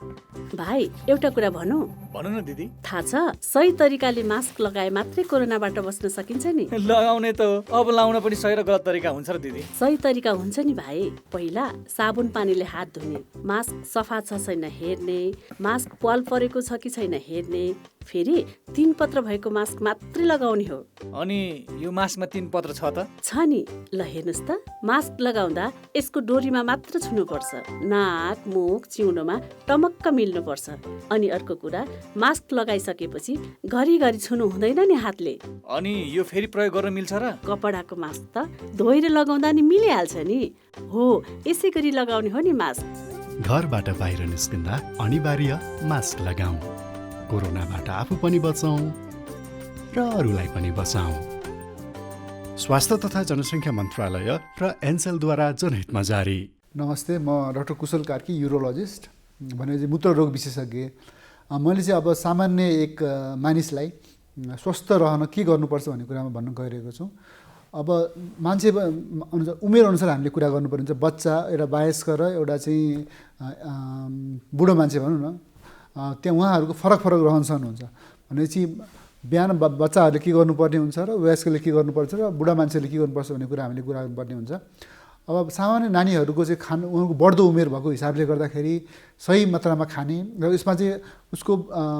भाइ एउटा कुरा भनौँ? भन न दिदी। थाहा छ सही तरिकाले मास्क लगाए मात्रै कोरोनाबाट बस्न सकिन्छ नि। लगाउने त अब लाउन पनि सही र गलत तरिका हुन्छ र दिदी। सही तरिका हुन्छ नि भाइ। पहिला साबुन पानीले हात धुने, मास्क सफा छ छैन हेर्ने, मास्क पाल परेको छ कि छैन हेर्ने, फेरि 3 पत्र भएको मास्क मात्रै लगाउने हो। अनि यो मास्कमा 3 पत्र छ त? छ नि। ल हेर्नुस् त, मास्क लगाउँदा यसको डोरीमा मात्र छुनुपर्छ। नाक, मुख, चिउनोमा टमक्क मिल्नुपर्छ। अनि अर्को कुरा, मास्क लगाइसकेपछि घरिघरि छुनु हुँदैन नि हातले। अनि यो फेरि प्रयोग गर्न मिल्छ र? कपडाको मास्क त धोएर लगाउँदा नि मिलिहाल्छ नि। हो, यसै गरी लगाउने हो नि मास्क। घरबाट बाहिर निस्किँदा अनिवार्य मास्क लगाऊ। कोरोनाबाट आफू पनि बचाऊ र अरूलाई पनि बचाऊ। स्वास्थ्य तथा जनसङ्ख्या मन्त्रालय र एन्सेलद्वारा जनहितमा जारी। नमस्ते, म डाक्टर कुशल कार्की, युरोलोजिस्ट भनेपछि मूत्ररोग विशेषज्ञ। मैले चाहिँ अब सामान्य एक मानिसलाई स्वस्थ रहन के गर्नुपर्छ भन्ने कुरामा भन्न गइरहेको छु। अब मान्छे उमेर अनुसार हामीले कुरा गर्नुपर्ने हुन्छ। बच्चा, एउटा वयस्क र एउटा चाहिँ बुढो मान्छे भनौँ न, त्यहाँ उहाँहरूको फरक रहनसहन हुन्छ। भनेपछि बिहान बच्चाहरूले के गर्नुपर्ने हुन्छ र वयस्कले के गर्नुपर्छ र बुढा मान्छेले के गर्नुपर्छ भन्ने कुरा हामीले कुरा गर्नुपर्ने हुन्छ। अब सामान्य नानीहरूको चाहिँ उहाँको बढ्दो उमेर भएको हिसाबले गर्दाखेरि सही मात्रामा खाने र यसमा चाहिँ उसको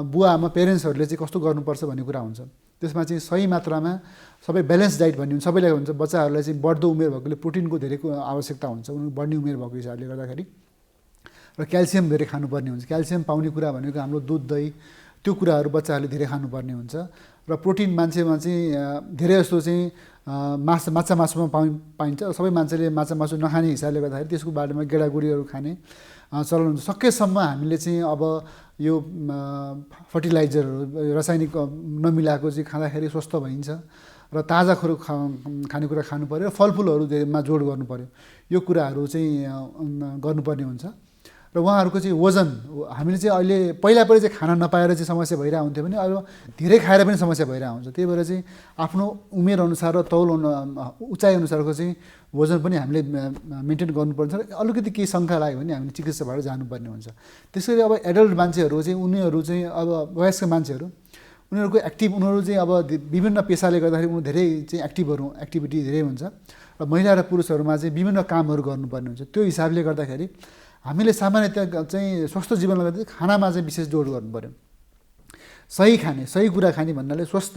बुवा आमा पेरेन्ट्सहरूले चाहिँ कस्तो गर्नुपर्छ भन्ने कुरा हुन्छ। त्यसमा चाहिँ सही मात्रामा सबै ब्यालेन्स डाइट भन्ने हुन्छ। सबैलाई हुन्छ बच्चाहरूलाई चाहिँ बढ्दो उमेर भएकोले प्रोटिनको धेरै आवश्यकता हुन्छ उनीहरू बढ्ने उमेर भएको हिसाबले गर्दाखेरि, र क्याल्सियम धेरै खानुपर्ने हुन्छ। क्याल्सियम पाउने कुरा भनेको हाम्रो दुध, दही, त्यो कुराहरू बच्चाहरूले धेरै खानुपर्ने हुन्छ। र प्रोटिन मान्छेमा चाहिँ धेरै जस्तो चाहिँ माछा मासुमा पाइन्छ। सबै मान्छेले माछा मासु नखाने हिसाबले गर्दाखेरि त्यसको बारेमा गेडागुडीहरू खाने चलन हुन्छ। सकेसम्म हामीले चाहिँ अब यो फर्टिलाइजरहरू रासायनिक नमिलाएको चाहिँ खाँदाखेरि स्वस्थ भइन्छ र ताजा खानेकुरा खानु पऱ्यो र फलफुलहरूमा जोड गर्नु पऱ्यो। यो कुराहरू चाहिँ गर्नुपर्ने हुन्छ। र उहाँहरूको चाहिँ वजन हामीले चाहिँ अहिले पहिला चाहिँ खाना नपाएर चाहिँ समस्या भइरहेको हुन्थ्यो भने अब धेरै खाएर पनि समस्या भइरहेको हुन्छ। त्यही भएर चाहिँ आफ्नो उमेर अनुसार र तौल उचाइ अनुसारको चाहिँ वजन पनि हामीले मेन्टेन गर्नुपर्छ। अलिकति केही शङ्का लाग्यो भने हामीले चिकित्साबाट जानुपर्ने हुन्छ। त्यसरी अब एडल्ट मान्छेहरू चाहिँ उनीहरू चाहिँ अब वयस्क मान्छेहरू उनीहरूको उनीहरू चाहिँ अब विभिन्न पेसाले गर्दाखेरि उनीहरू धेरै चाहिँ एक्टिभिटी धेरै हुन्छ र महिला र पुरुषहरूमा चाहिँ विभिन्न कामहरू गर्नुपर्ने हुन्छ। त्यो हिसाबले गर्दाखेरि हामीले सामान्यतया चाहिँ स्वस्थ जीवनलाई गर्दा खानामा चाहिँ विशेष जोड गर्नु पऱ्यो। सही कुरा खाने भन्नाले स्वस्थ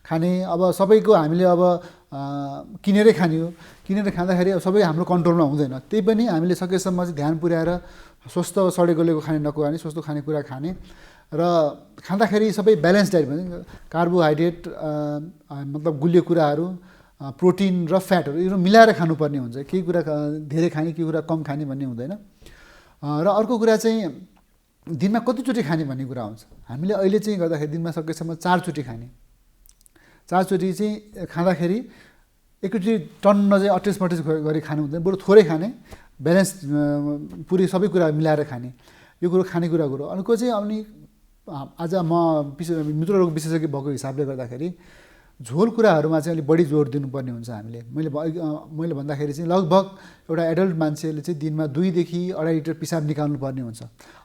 खाने। अब सबैको हामीले अब किनेरै खाने हो। किनेर खाँदाखेरि सबै हाम्रो कन्ट्रोलमा हुँदैन। त्यही पनि हामीले सकेसम्म चाहिँ ध्यान पुर्याएर स्वस्थ सडेगलेको खाने नखाने, स्वस्थ खानेकुरा खाने र खाँदाखेरि सबै ब्यालेन्स डाइट भने कार्बोहाइड्रेट मतलब गुलियो कुराहरू, प्रोटिन र फ्याटहरू यो मिलाएर खानुपर्ने हुन्छ। केही कुरा धेरै खाने, केही कुरा कम खाने भन्ने हुँदैन। र अर्को कुरा चाहिँ दिनमा कतिचोटि खाने भन्ने कुरा हुन्छ। हामीले अहिले चाहिँ गर्दाखेरि दिनमा सकेसम्म 4 चोटि खाने। 4 चोटि चाहिँ खाँदाखेरि एकचोटि टन्न चाहिँ अटेस गरी खानु हुँदैन, बरु थोरै खाने, ब्यालेन्स पुरै सबै कुरा मिलाएर खाने। यो कुरो खानेकुरा कुरो। अर्को चाहिँ अनि आज म मूत्ररोग विशेषज्ञ भएको हिसाबले गर्दाखेरि झोल कुराहरूमा चाहिँ अलिक बढी जोड दिनुपर्ने हुन्छ हामीले। मैले भन्दाखेरि चाहिँ लगभग एउटा एडल्ट मान्छेले चाहिँ दिनमा 2 देखि 2.5 लिटर पिसाब निकाल्नु पर्ने हुन्छ।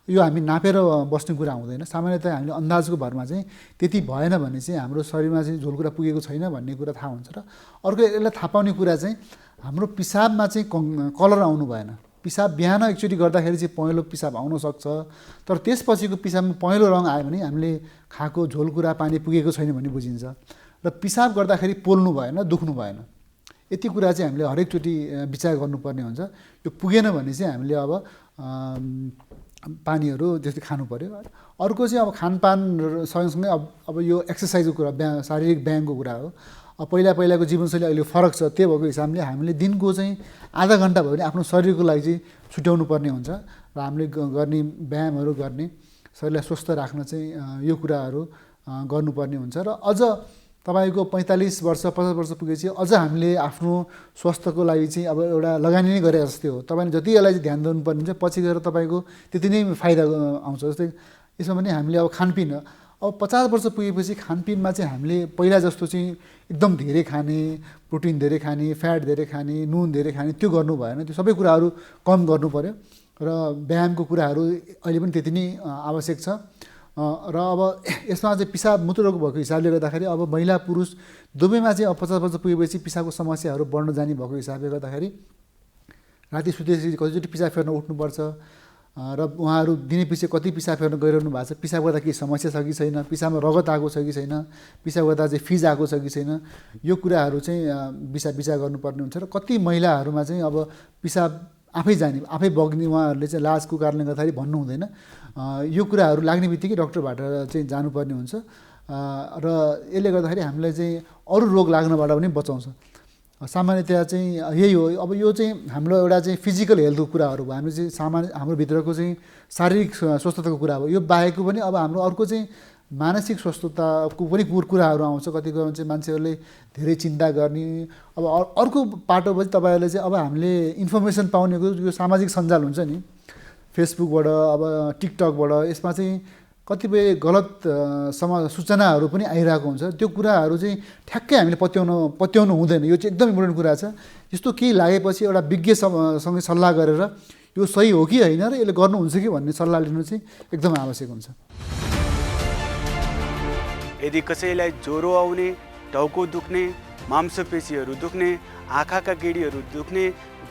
यो हामी नापेर बस्ने कुरा हुँदैन। सामान्यतया हामीले अन्दाजको भरमा चाहिँ त्यति भएन भने चाहिँ हाम्रो शरीरमा चाहिँ झोल कुरा पुगेको छैन भन्ने कुरा थाहा हुन्छ। र अर्को यसलाई थाहा पाउने कुरा चाहिँ हाम्रो पिसाबमा चाहिँ कलर आउनु भएन। पिसाब बिहान एकचोटि गर्दाखेरि चाहिँ पहेँलो पिसाब आउन सक्छ, तर त्यसपछिको पिसाबमा पहेँलो रङ आयो भने हामीले खाएको झोल कुरा पानी पुगेको छैन भन्ने बुझिन्छ। र पिसाब गर्दाखेरि पोल्नु भएन, दुख्नु भएन। यति कुरा चाहिँ हामीले हरेकचोटि विचार गर्नुपर्ने हुन्छ। यो पुगेन भने चाहिँ हामीले अब पानीहरू जस्तै खानु पऱ्यो। अर्को चाहिँ अब खानपान सँगसँगै अब यो एक्सर्साइजको कुरा, शारीरिक व्यायामको कुरा हो। अब पहिलाको जीवनशैली अहिले फरक छ। त्यही भएको हिसाबले हामीले दिनको चाहिँ आधा घन्टा भयो भने आफ्नो शरीरको लागि चाहिँ छुट्याउनु पर्ने हुन्छ र हामीले गर्ने व्यायामहरू गर्ने, शरीरलाई स्वस्थ राख्न चाहिँ यो कुराहरू गर्नुपर्ने हुन्छ। र अझ तपाईँको 45 वर्ष 50 वर्ष पुगेपछि अझ हामीले आफ्नो स्वास्थ्यको लागि चाहिँ अब एउटा लगानी नै गरे जस्तै हो। तपाईँले जति यसलाई चाहिँ ध्यान दिनुपर्ने हुन्छ, पछि गएर तपाईँको त्यति नै फाइदा आउँछ। जस्तै यसमा पनि हामीले अब खानपिन, अब 50 वर्ष पुगेपछि खानपिनमा चाहिँ हामीले पहिला जस्तो चाहिँ एकदम धेरै खाने, प्रोटिन धेरै खाने, फ्याट धेरै खाने, नुन धेरै खाने त्यो गर्नु भएन। त्यो सबै कुराहरू कम गर्नु पऱ्यो र व्यायामको कुराहरू अहिले पनि त्यति नै आवश्यक छ। र अब यसमा चाहिँ पिसाब मूत्ररोग भएको हिसाबले गर्दाखेरि अब महिला पुरुष दुवैमा चाहिँ अब 50 वर्ष पुगेपछि पिसाबको समस्याहरू बढ्न जाने भएको हिसाबले गर्दाखेरि राति सुतेपछि कतिचोटि पिसाब फेर्न उठ्नुपर्छ र उहाँहरू दिनैपछि कति पिसाब फेर्न गइरहनु भएको छ, पिसाब गर्दा केही समस्या छ कि छैन, पिसाबमा रगत आएको छ कि छैन, पिसाब गर्दा चाहिँ फिज आएको छ कि छैन, यो कुराहरू चाहिँ विचार गर्नुपर्ने हुन्छ। र कति महिलाहरूमा चाहिँ अब पिसाब आफै बग्ने, उहाँहरूले चाहिँ लाजको कारणले गर्दाखेरि भन्नु हुँदैन। यो कुराहरू लाग्ने बित्तिकै डक्टरबाट चाहिँ जानुपर्ने हुन्छ र यसले गर्दाखेरि हामीलाई चाहिँ अरू रोग लाग्नबाट पनि बचाउँछ। सामान्यतया चाहिँ यही हो। अब यो चाहिँ हाम्रो एउटा चाहिँ फिजिकल हेल्थको कुराहरू भयो, हाम्रो चाहिँ हाम्रो भित्रको चाहिँ शारीरिक स्वस्थताको कुरा हो। यो बाहेकको पनि अब हाम्रो अर्को चाहिँ मानसिक स्वस्थताको पनि कुराहरू आउँछ। कतिको चाहिँ मान्छेहरूले धेरै चिन्ता गर्ने। अब अर्को पाटो पनि तपाईँहरूले चाहिँ अब हामीले इन्फर्मेसन पाउनेको यो सामाजिक सञ्जाल हुन्छ नि, फेसबुकबाट अब टिकटकबाट, यसमा चाहिँ कतिपय गलत सूचनाहरू पनि आइरहेको हुन्छ। त्यो कुराहरू चाहिँ ठ्याक्कै हामीले पत्याउनु हुँदैन। यो चाहिँ एकदम इम्पोर्टेन्ट कुरा छ। यस्तो केही लागेपछि एउटा विज्ञसँग सल्लाह गरेर यो सही हो कि होइन र यसले गर्नुहुन्छ कि भन्ने सल्लाह लिनु चाहिँ एकदम आवश्यक हुन्छ। यदि कसैलाई ज्वरो आउने, टाउको दुख्ने, मांसपेशीहरू दुख्ने, आँखाका गेडीहरू दुख्ने,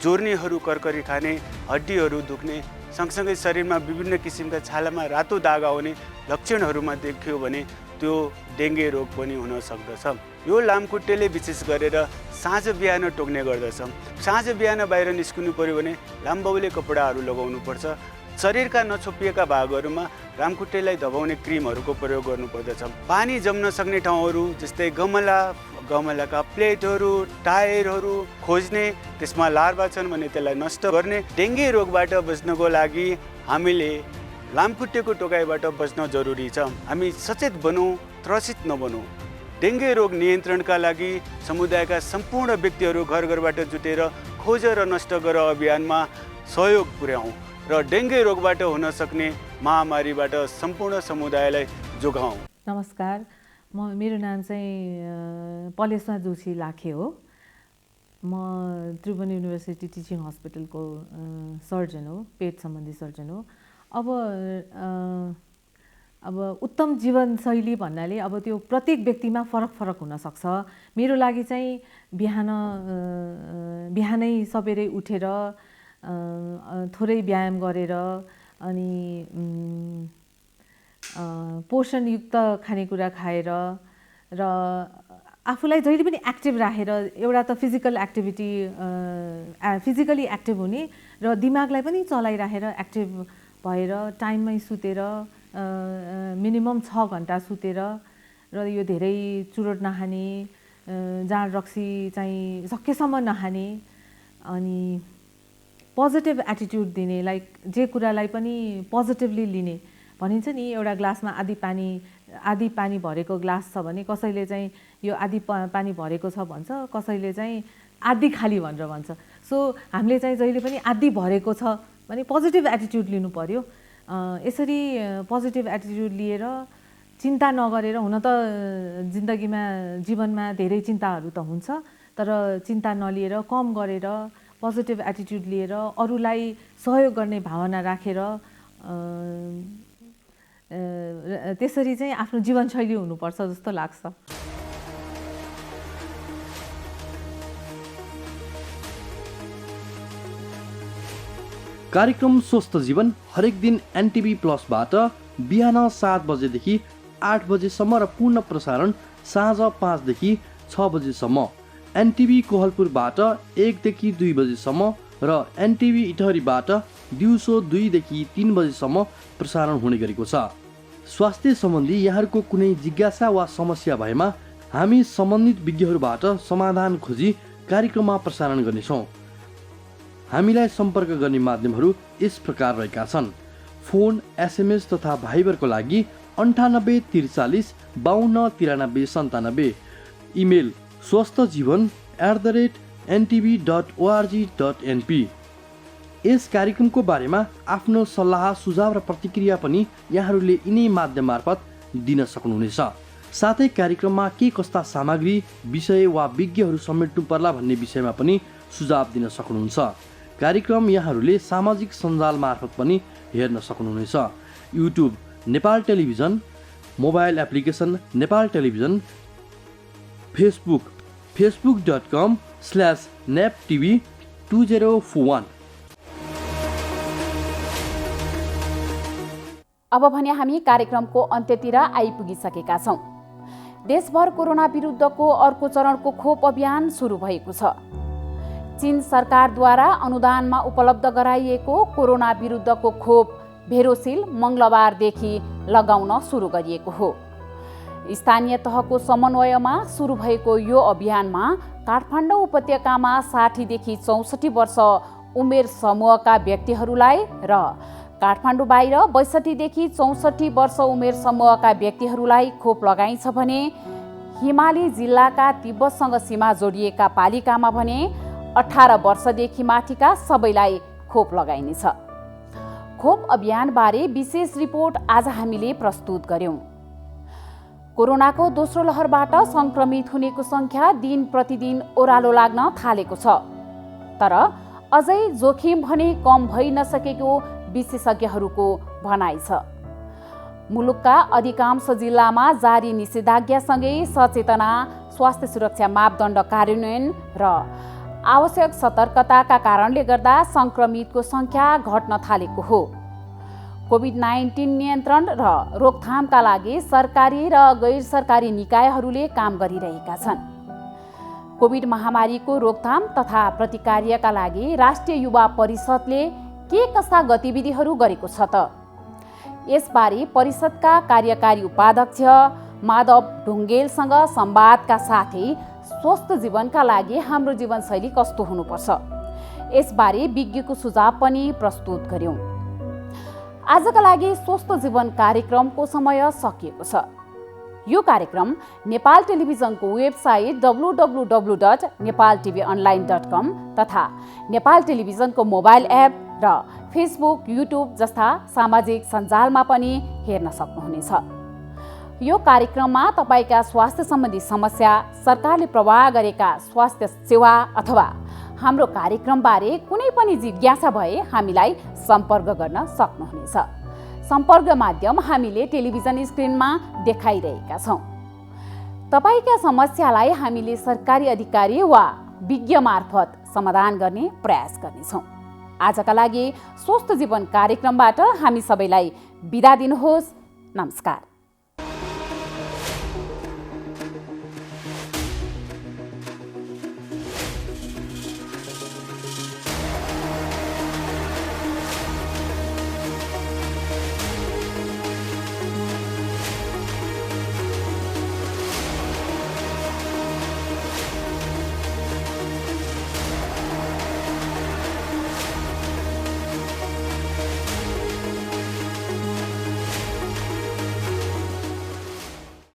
जोर्नीहरू करकरी खाने, हड्डीहरू दुख्ने, सँगसँगै शरीरमा विभिन्न किसिमका छालामा रातो दाग आउने लक्षणहरूमा देखियो भने त्यो डेङ्गे रोग पनि हुन सक्दछ। यो लामखुट्टेले विशेष गरेर साँझ बिहान टोक्ने गर्दछ। साँझ बिहान बाहिर निस्किनु पर्यो भने लामबाउले कपडाहरू लगाउनुपर्छ। शरीरका नछोपिएका भागहरूमा लामखुट्टेलाई दबाउने क्रिमहरूको प्रयोग गर्नुपर्दछ। पानी जम्न सक्ने ठाउँहरू जस्तै गमलाका प्लेटहरू, टायरहरू खोज्ने, त्यसमा लार्भा छन् भने त्यसलाई नष्ट गर्ने। डेङ्गु रोगबाट बच्नको लागि हामीले लामखुट्टेको टोकाइबाट बच्न जरुरी छ। हामी सचेत बनौँ, त्रसित नबनौँ। डेङ्गु रोग नियन्त्रणका लागि समुदायका सम्पूर्ण व्यक्तिहरू घर घरबाट जुटेर खोज र नष्ट गर अभियानमा सहयोग पुर्याउँ र डेङ्गु रोगबाट हुन सक्ने महामारीबाट सम्पूर्ण समुदायलाई जोगाउँ। नमस्कार, मेरो नाम चाहिँ पलेश्वर जोशी लाखे हो। म त्रिभुवन युनिभर्सिटी टिचिङ हस्पिटलको सर्जन हो, पेट सम्बन्धी सर्जन हो। अब उत्तम जीवनशैली भन्नाले अब त्यो प्रत्येक व्यक्तिमा फरक फरक हुनसक्छ। मेरो लागि चाहिँ बिहानै सबेरै उठेर थोरै व्यायाम गरेर अनि पोषणयुक्त खानेकुरा खाएर र आफूलाई जहिले पनि एक्टिभ राखेर एउटा त फिजिकली एक्टिभ हुने र दिमागलाई पनि चलाइराखेर एक्टिभ भएर टाइममै सुतेर मिनिमम 6 घन्टा सुतेर र यो धेरै चुरोट नखाने, जाँड रक्सी चाहिँ सकेसम्म नखाने अनि पोजिटिभ एटिट्युड दिने, लाइक जे कुरालाई पनि पोजिटिभली लिने। भनिन्छ नि एउटा ग्लासमा आधी पानी भरेको ग्लास छ भने कसैले चाहिँ यो आधी पानी भरेको छ भन्छ, कसैले चाहिँ आधी खाली भनेर भन्छ। सो हामीले चाहिँ जहिले पनि आधी भरेको छ भने पोजिटिभ एटिट्युड लिनु पर्यो। यसरी पोजिटिभ एटिट्युड लिएर चिन्ता नगरेर, हुन त जीवनमा धेरै चिन्ताहरू त हुन्छ, तर चिन्ता नलिएर कम गरेर पोजिटिभ एटिट्युड लिएर अरूलाई सहयोग गर्ने भावना राखेर त्यसरी चाहिँ आफ्नो जीवनशैली हुनुपर्छ जस्तो लाग्छ। कार्यक्रम स्वस्थ जीवन हरेक दिन एनटिभी प्लसबाट बिहान 7 बजेदेखि 8 बजेसम्म र पूर्ण प्रसारण साँझ 5 देखि 6 बजेसम्म एनटिभी कोहलपुरबाट 1 देखि 2 बजेसम्म र एनटिभी इटहरीबाट दिउँसो 2 देखि 3 बजेसम्म प्रसारण हुने गरेको छ। स्वास्थ्य सम्बन्धी यहाँहरूको कुनै जिज्ञासा वा समस्या भएमा हामी सम्बन्धित विज्ञहरूबाट समाधान खोजी कार्यक्रममा प्रसारण गर्नेछौँ। हामीलाई सम्पर्क गर्ने माध्यमहरू यस प्रकार रहेका छन्। फोन, एसएमएस तथा भाइबरको लागि 98 43 52 93 97, इमेल swasthjivan@ntv.org.np। यस कार्यक्रमको बारेमा आफ्नो सल्लाह, सुझाव र प्रतिक्रिया पनि यहाँहरूले यिनै माध्यम मार्फत दिन सक्नुहुनेछ। साथै कार्यक्रममा के कस्ता सामग्री, विषय वा विज्ञहरू समेट्नु पर्ला भन्ने विषयमा पनि सुझाव दिन सक्नुहुन्छ। कार्यक्रम यहाँहरूले सामाजिक सञ्जाल मार्फत पनि हेर्न सक्नुहुनेछ। YouTube Nepal television, mobile application Nepal television, Facebook facebook.com/naptv2041। अब भने हामी कार्यक्रमको अन्त्यतिर आइपुगिसकेका छौँ। देशभर कोरोना विरुद्धको अर्को चरणको खोप अभियान सुरु भएको छ। चीन सरकारद्वारा अनुदानमा उपलब्ध गराइएको कोरोना विरुद्धको खोप भेरोसिल मङ्गलबारदेखि लगाउन सुरु गरिएको हो। स्थानीय तहको समन्वयमा सुरु भएको यो अभियानमा काठमाडौँ उपत्यकामा 60 देखि 64 वर्ष उमेर समूहका व्यक्तिहरूलाई र काठमाडौँ बाहिर 62 देखि 64 वर्ष उमेर समूहका व्यक्तिहरूलाई खोप लगाइन्छ भने हिमाली जिल्लाका तिब्बतसँग सीमा जोडिएका पालिकामा भने 18 वर्षदेखि माथिका सबैलाई खोप लगाइनेछ। खोप अभियानबारे विशेष रिपोर्ट आज हामीले प्रस्तुत गर्यौं। कोरोनाको दोस्रो लहरबाट संक्रमित हुनेको संख्या दिन प्रतिदिन ओह्रालो लाग्न थालेको छ, तर अझै जोखिम भने कम भइ नसकेको विशेषज्ञहरूको भनाइ छ। मुलुकका अधिकांश जिल्लामा जारी निषेधाज्ञासँगै सचेतना, स्वास्थ्य सुरक्षा मापदण्ड कार्यान्वयन र आवश्यक सतर्कताका कारणले गर्दा संक्रमितको संख्या घट्न थालेको हो। कोभिड-19 नियन्त्रण र रोकथामका लागि सरकारी र गैर सरकारी निकायहरूले काम गरिरहेका छन्। कोभिड महामारीको रोकथाम तथा प्रतिकार्यका लागि राष्ट्रिय युवा परिषदले के कस्ता गतिविधिहरू गरेको छ त? यसबारे परिषदका कार्यकारी उपाध्यक्ष माधव ढुङ्गेलसँग संवादका साथै स्वस्थ जीवनका लागि हाम्रो जीवनशैली कस्तो हुनुपर्छ यसबारे विज्ञको सुझाव पनि प्रस्तुत गर्यौं। आजका लागि स्वस्थ जीवन कार्यक्रमको समय सकिएको छ। यो कार्यक्रम नेपाल टेलिभिजनको वेबसाइट www.nepaltvonline.com तथा नेपाल टेलिभिजनको मोबाइल एप र फेसबुक, युट्युब जस्ता सामाजिक सञ्जालमा पनि हेर्न सक्नुहुनेछ। यो कार्यक्रममा तपाईका स्वास्थ्य सम्बन्धी समस्या, सरकारले प्रवाह गरेका स्वास्थ्य सेवा अथवा हाम्रो कार्यक्रमबारे कुनै पनि जिज्ञासा भए हामीलाई सम्पर्क गर्न सक्नुहुनेछ। सम्पर्क माध्यम हामीले टेलिभिजन स्क्रिनमा देखाइरहेका छौं। तपाईका समस्यालाई हामीले सरकारी अधिकारी वा विज्ञ मार्फत समाधान गर्ने प्रयास गर्नेछौं। आजका लागि स्वस्थ जीवन कार्यक्रमबाट हामी सबैलाई बिदा दिनुहोस्। नमस्कार।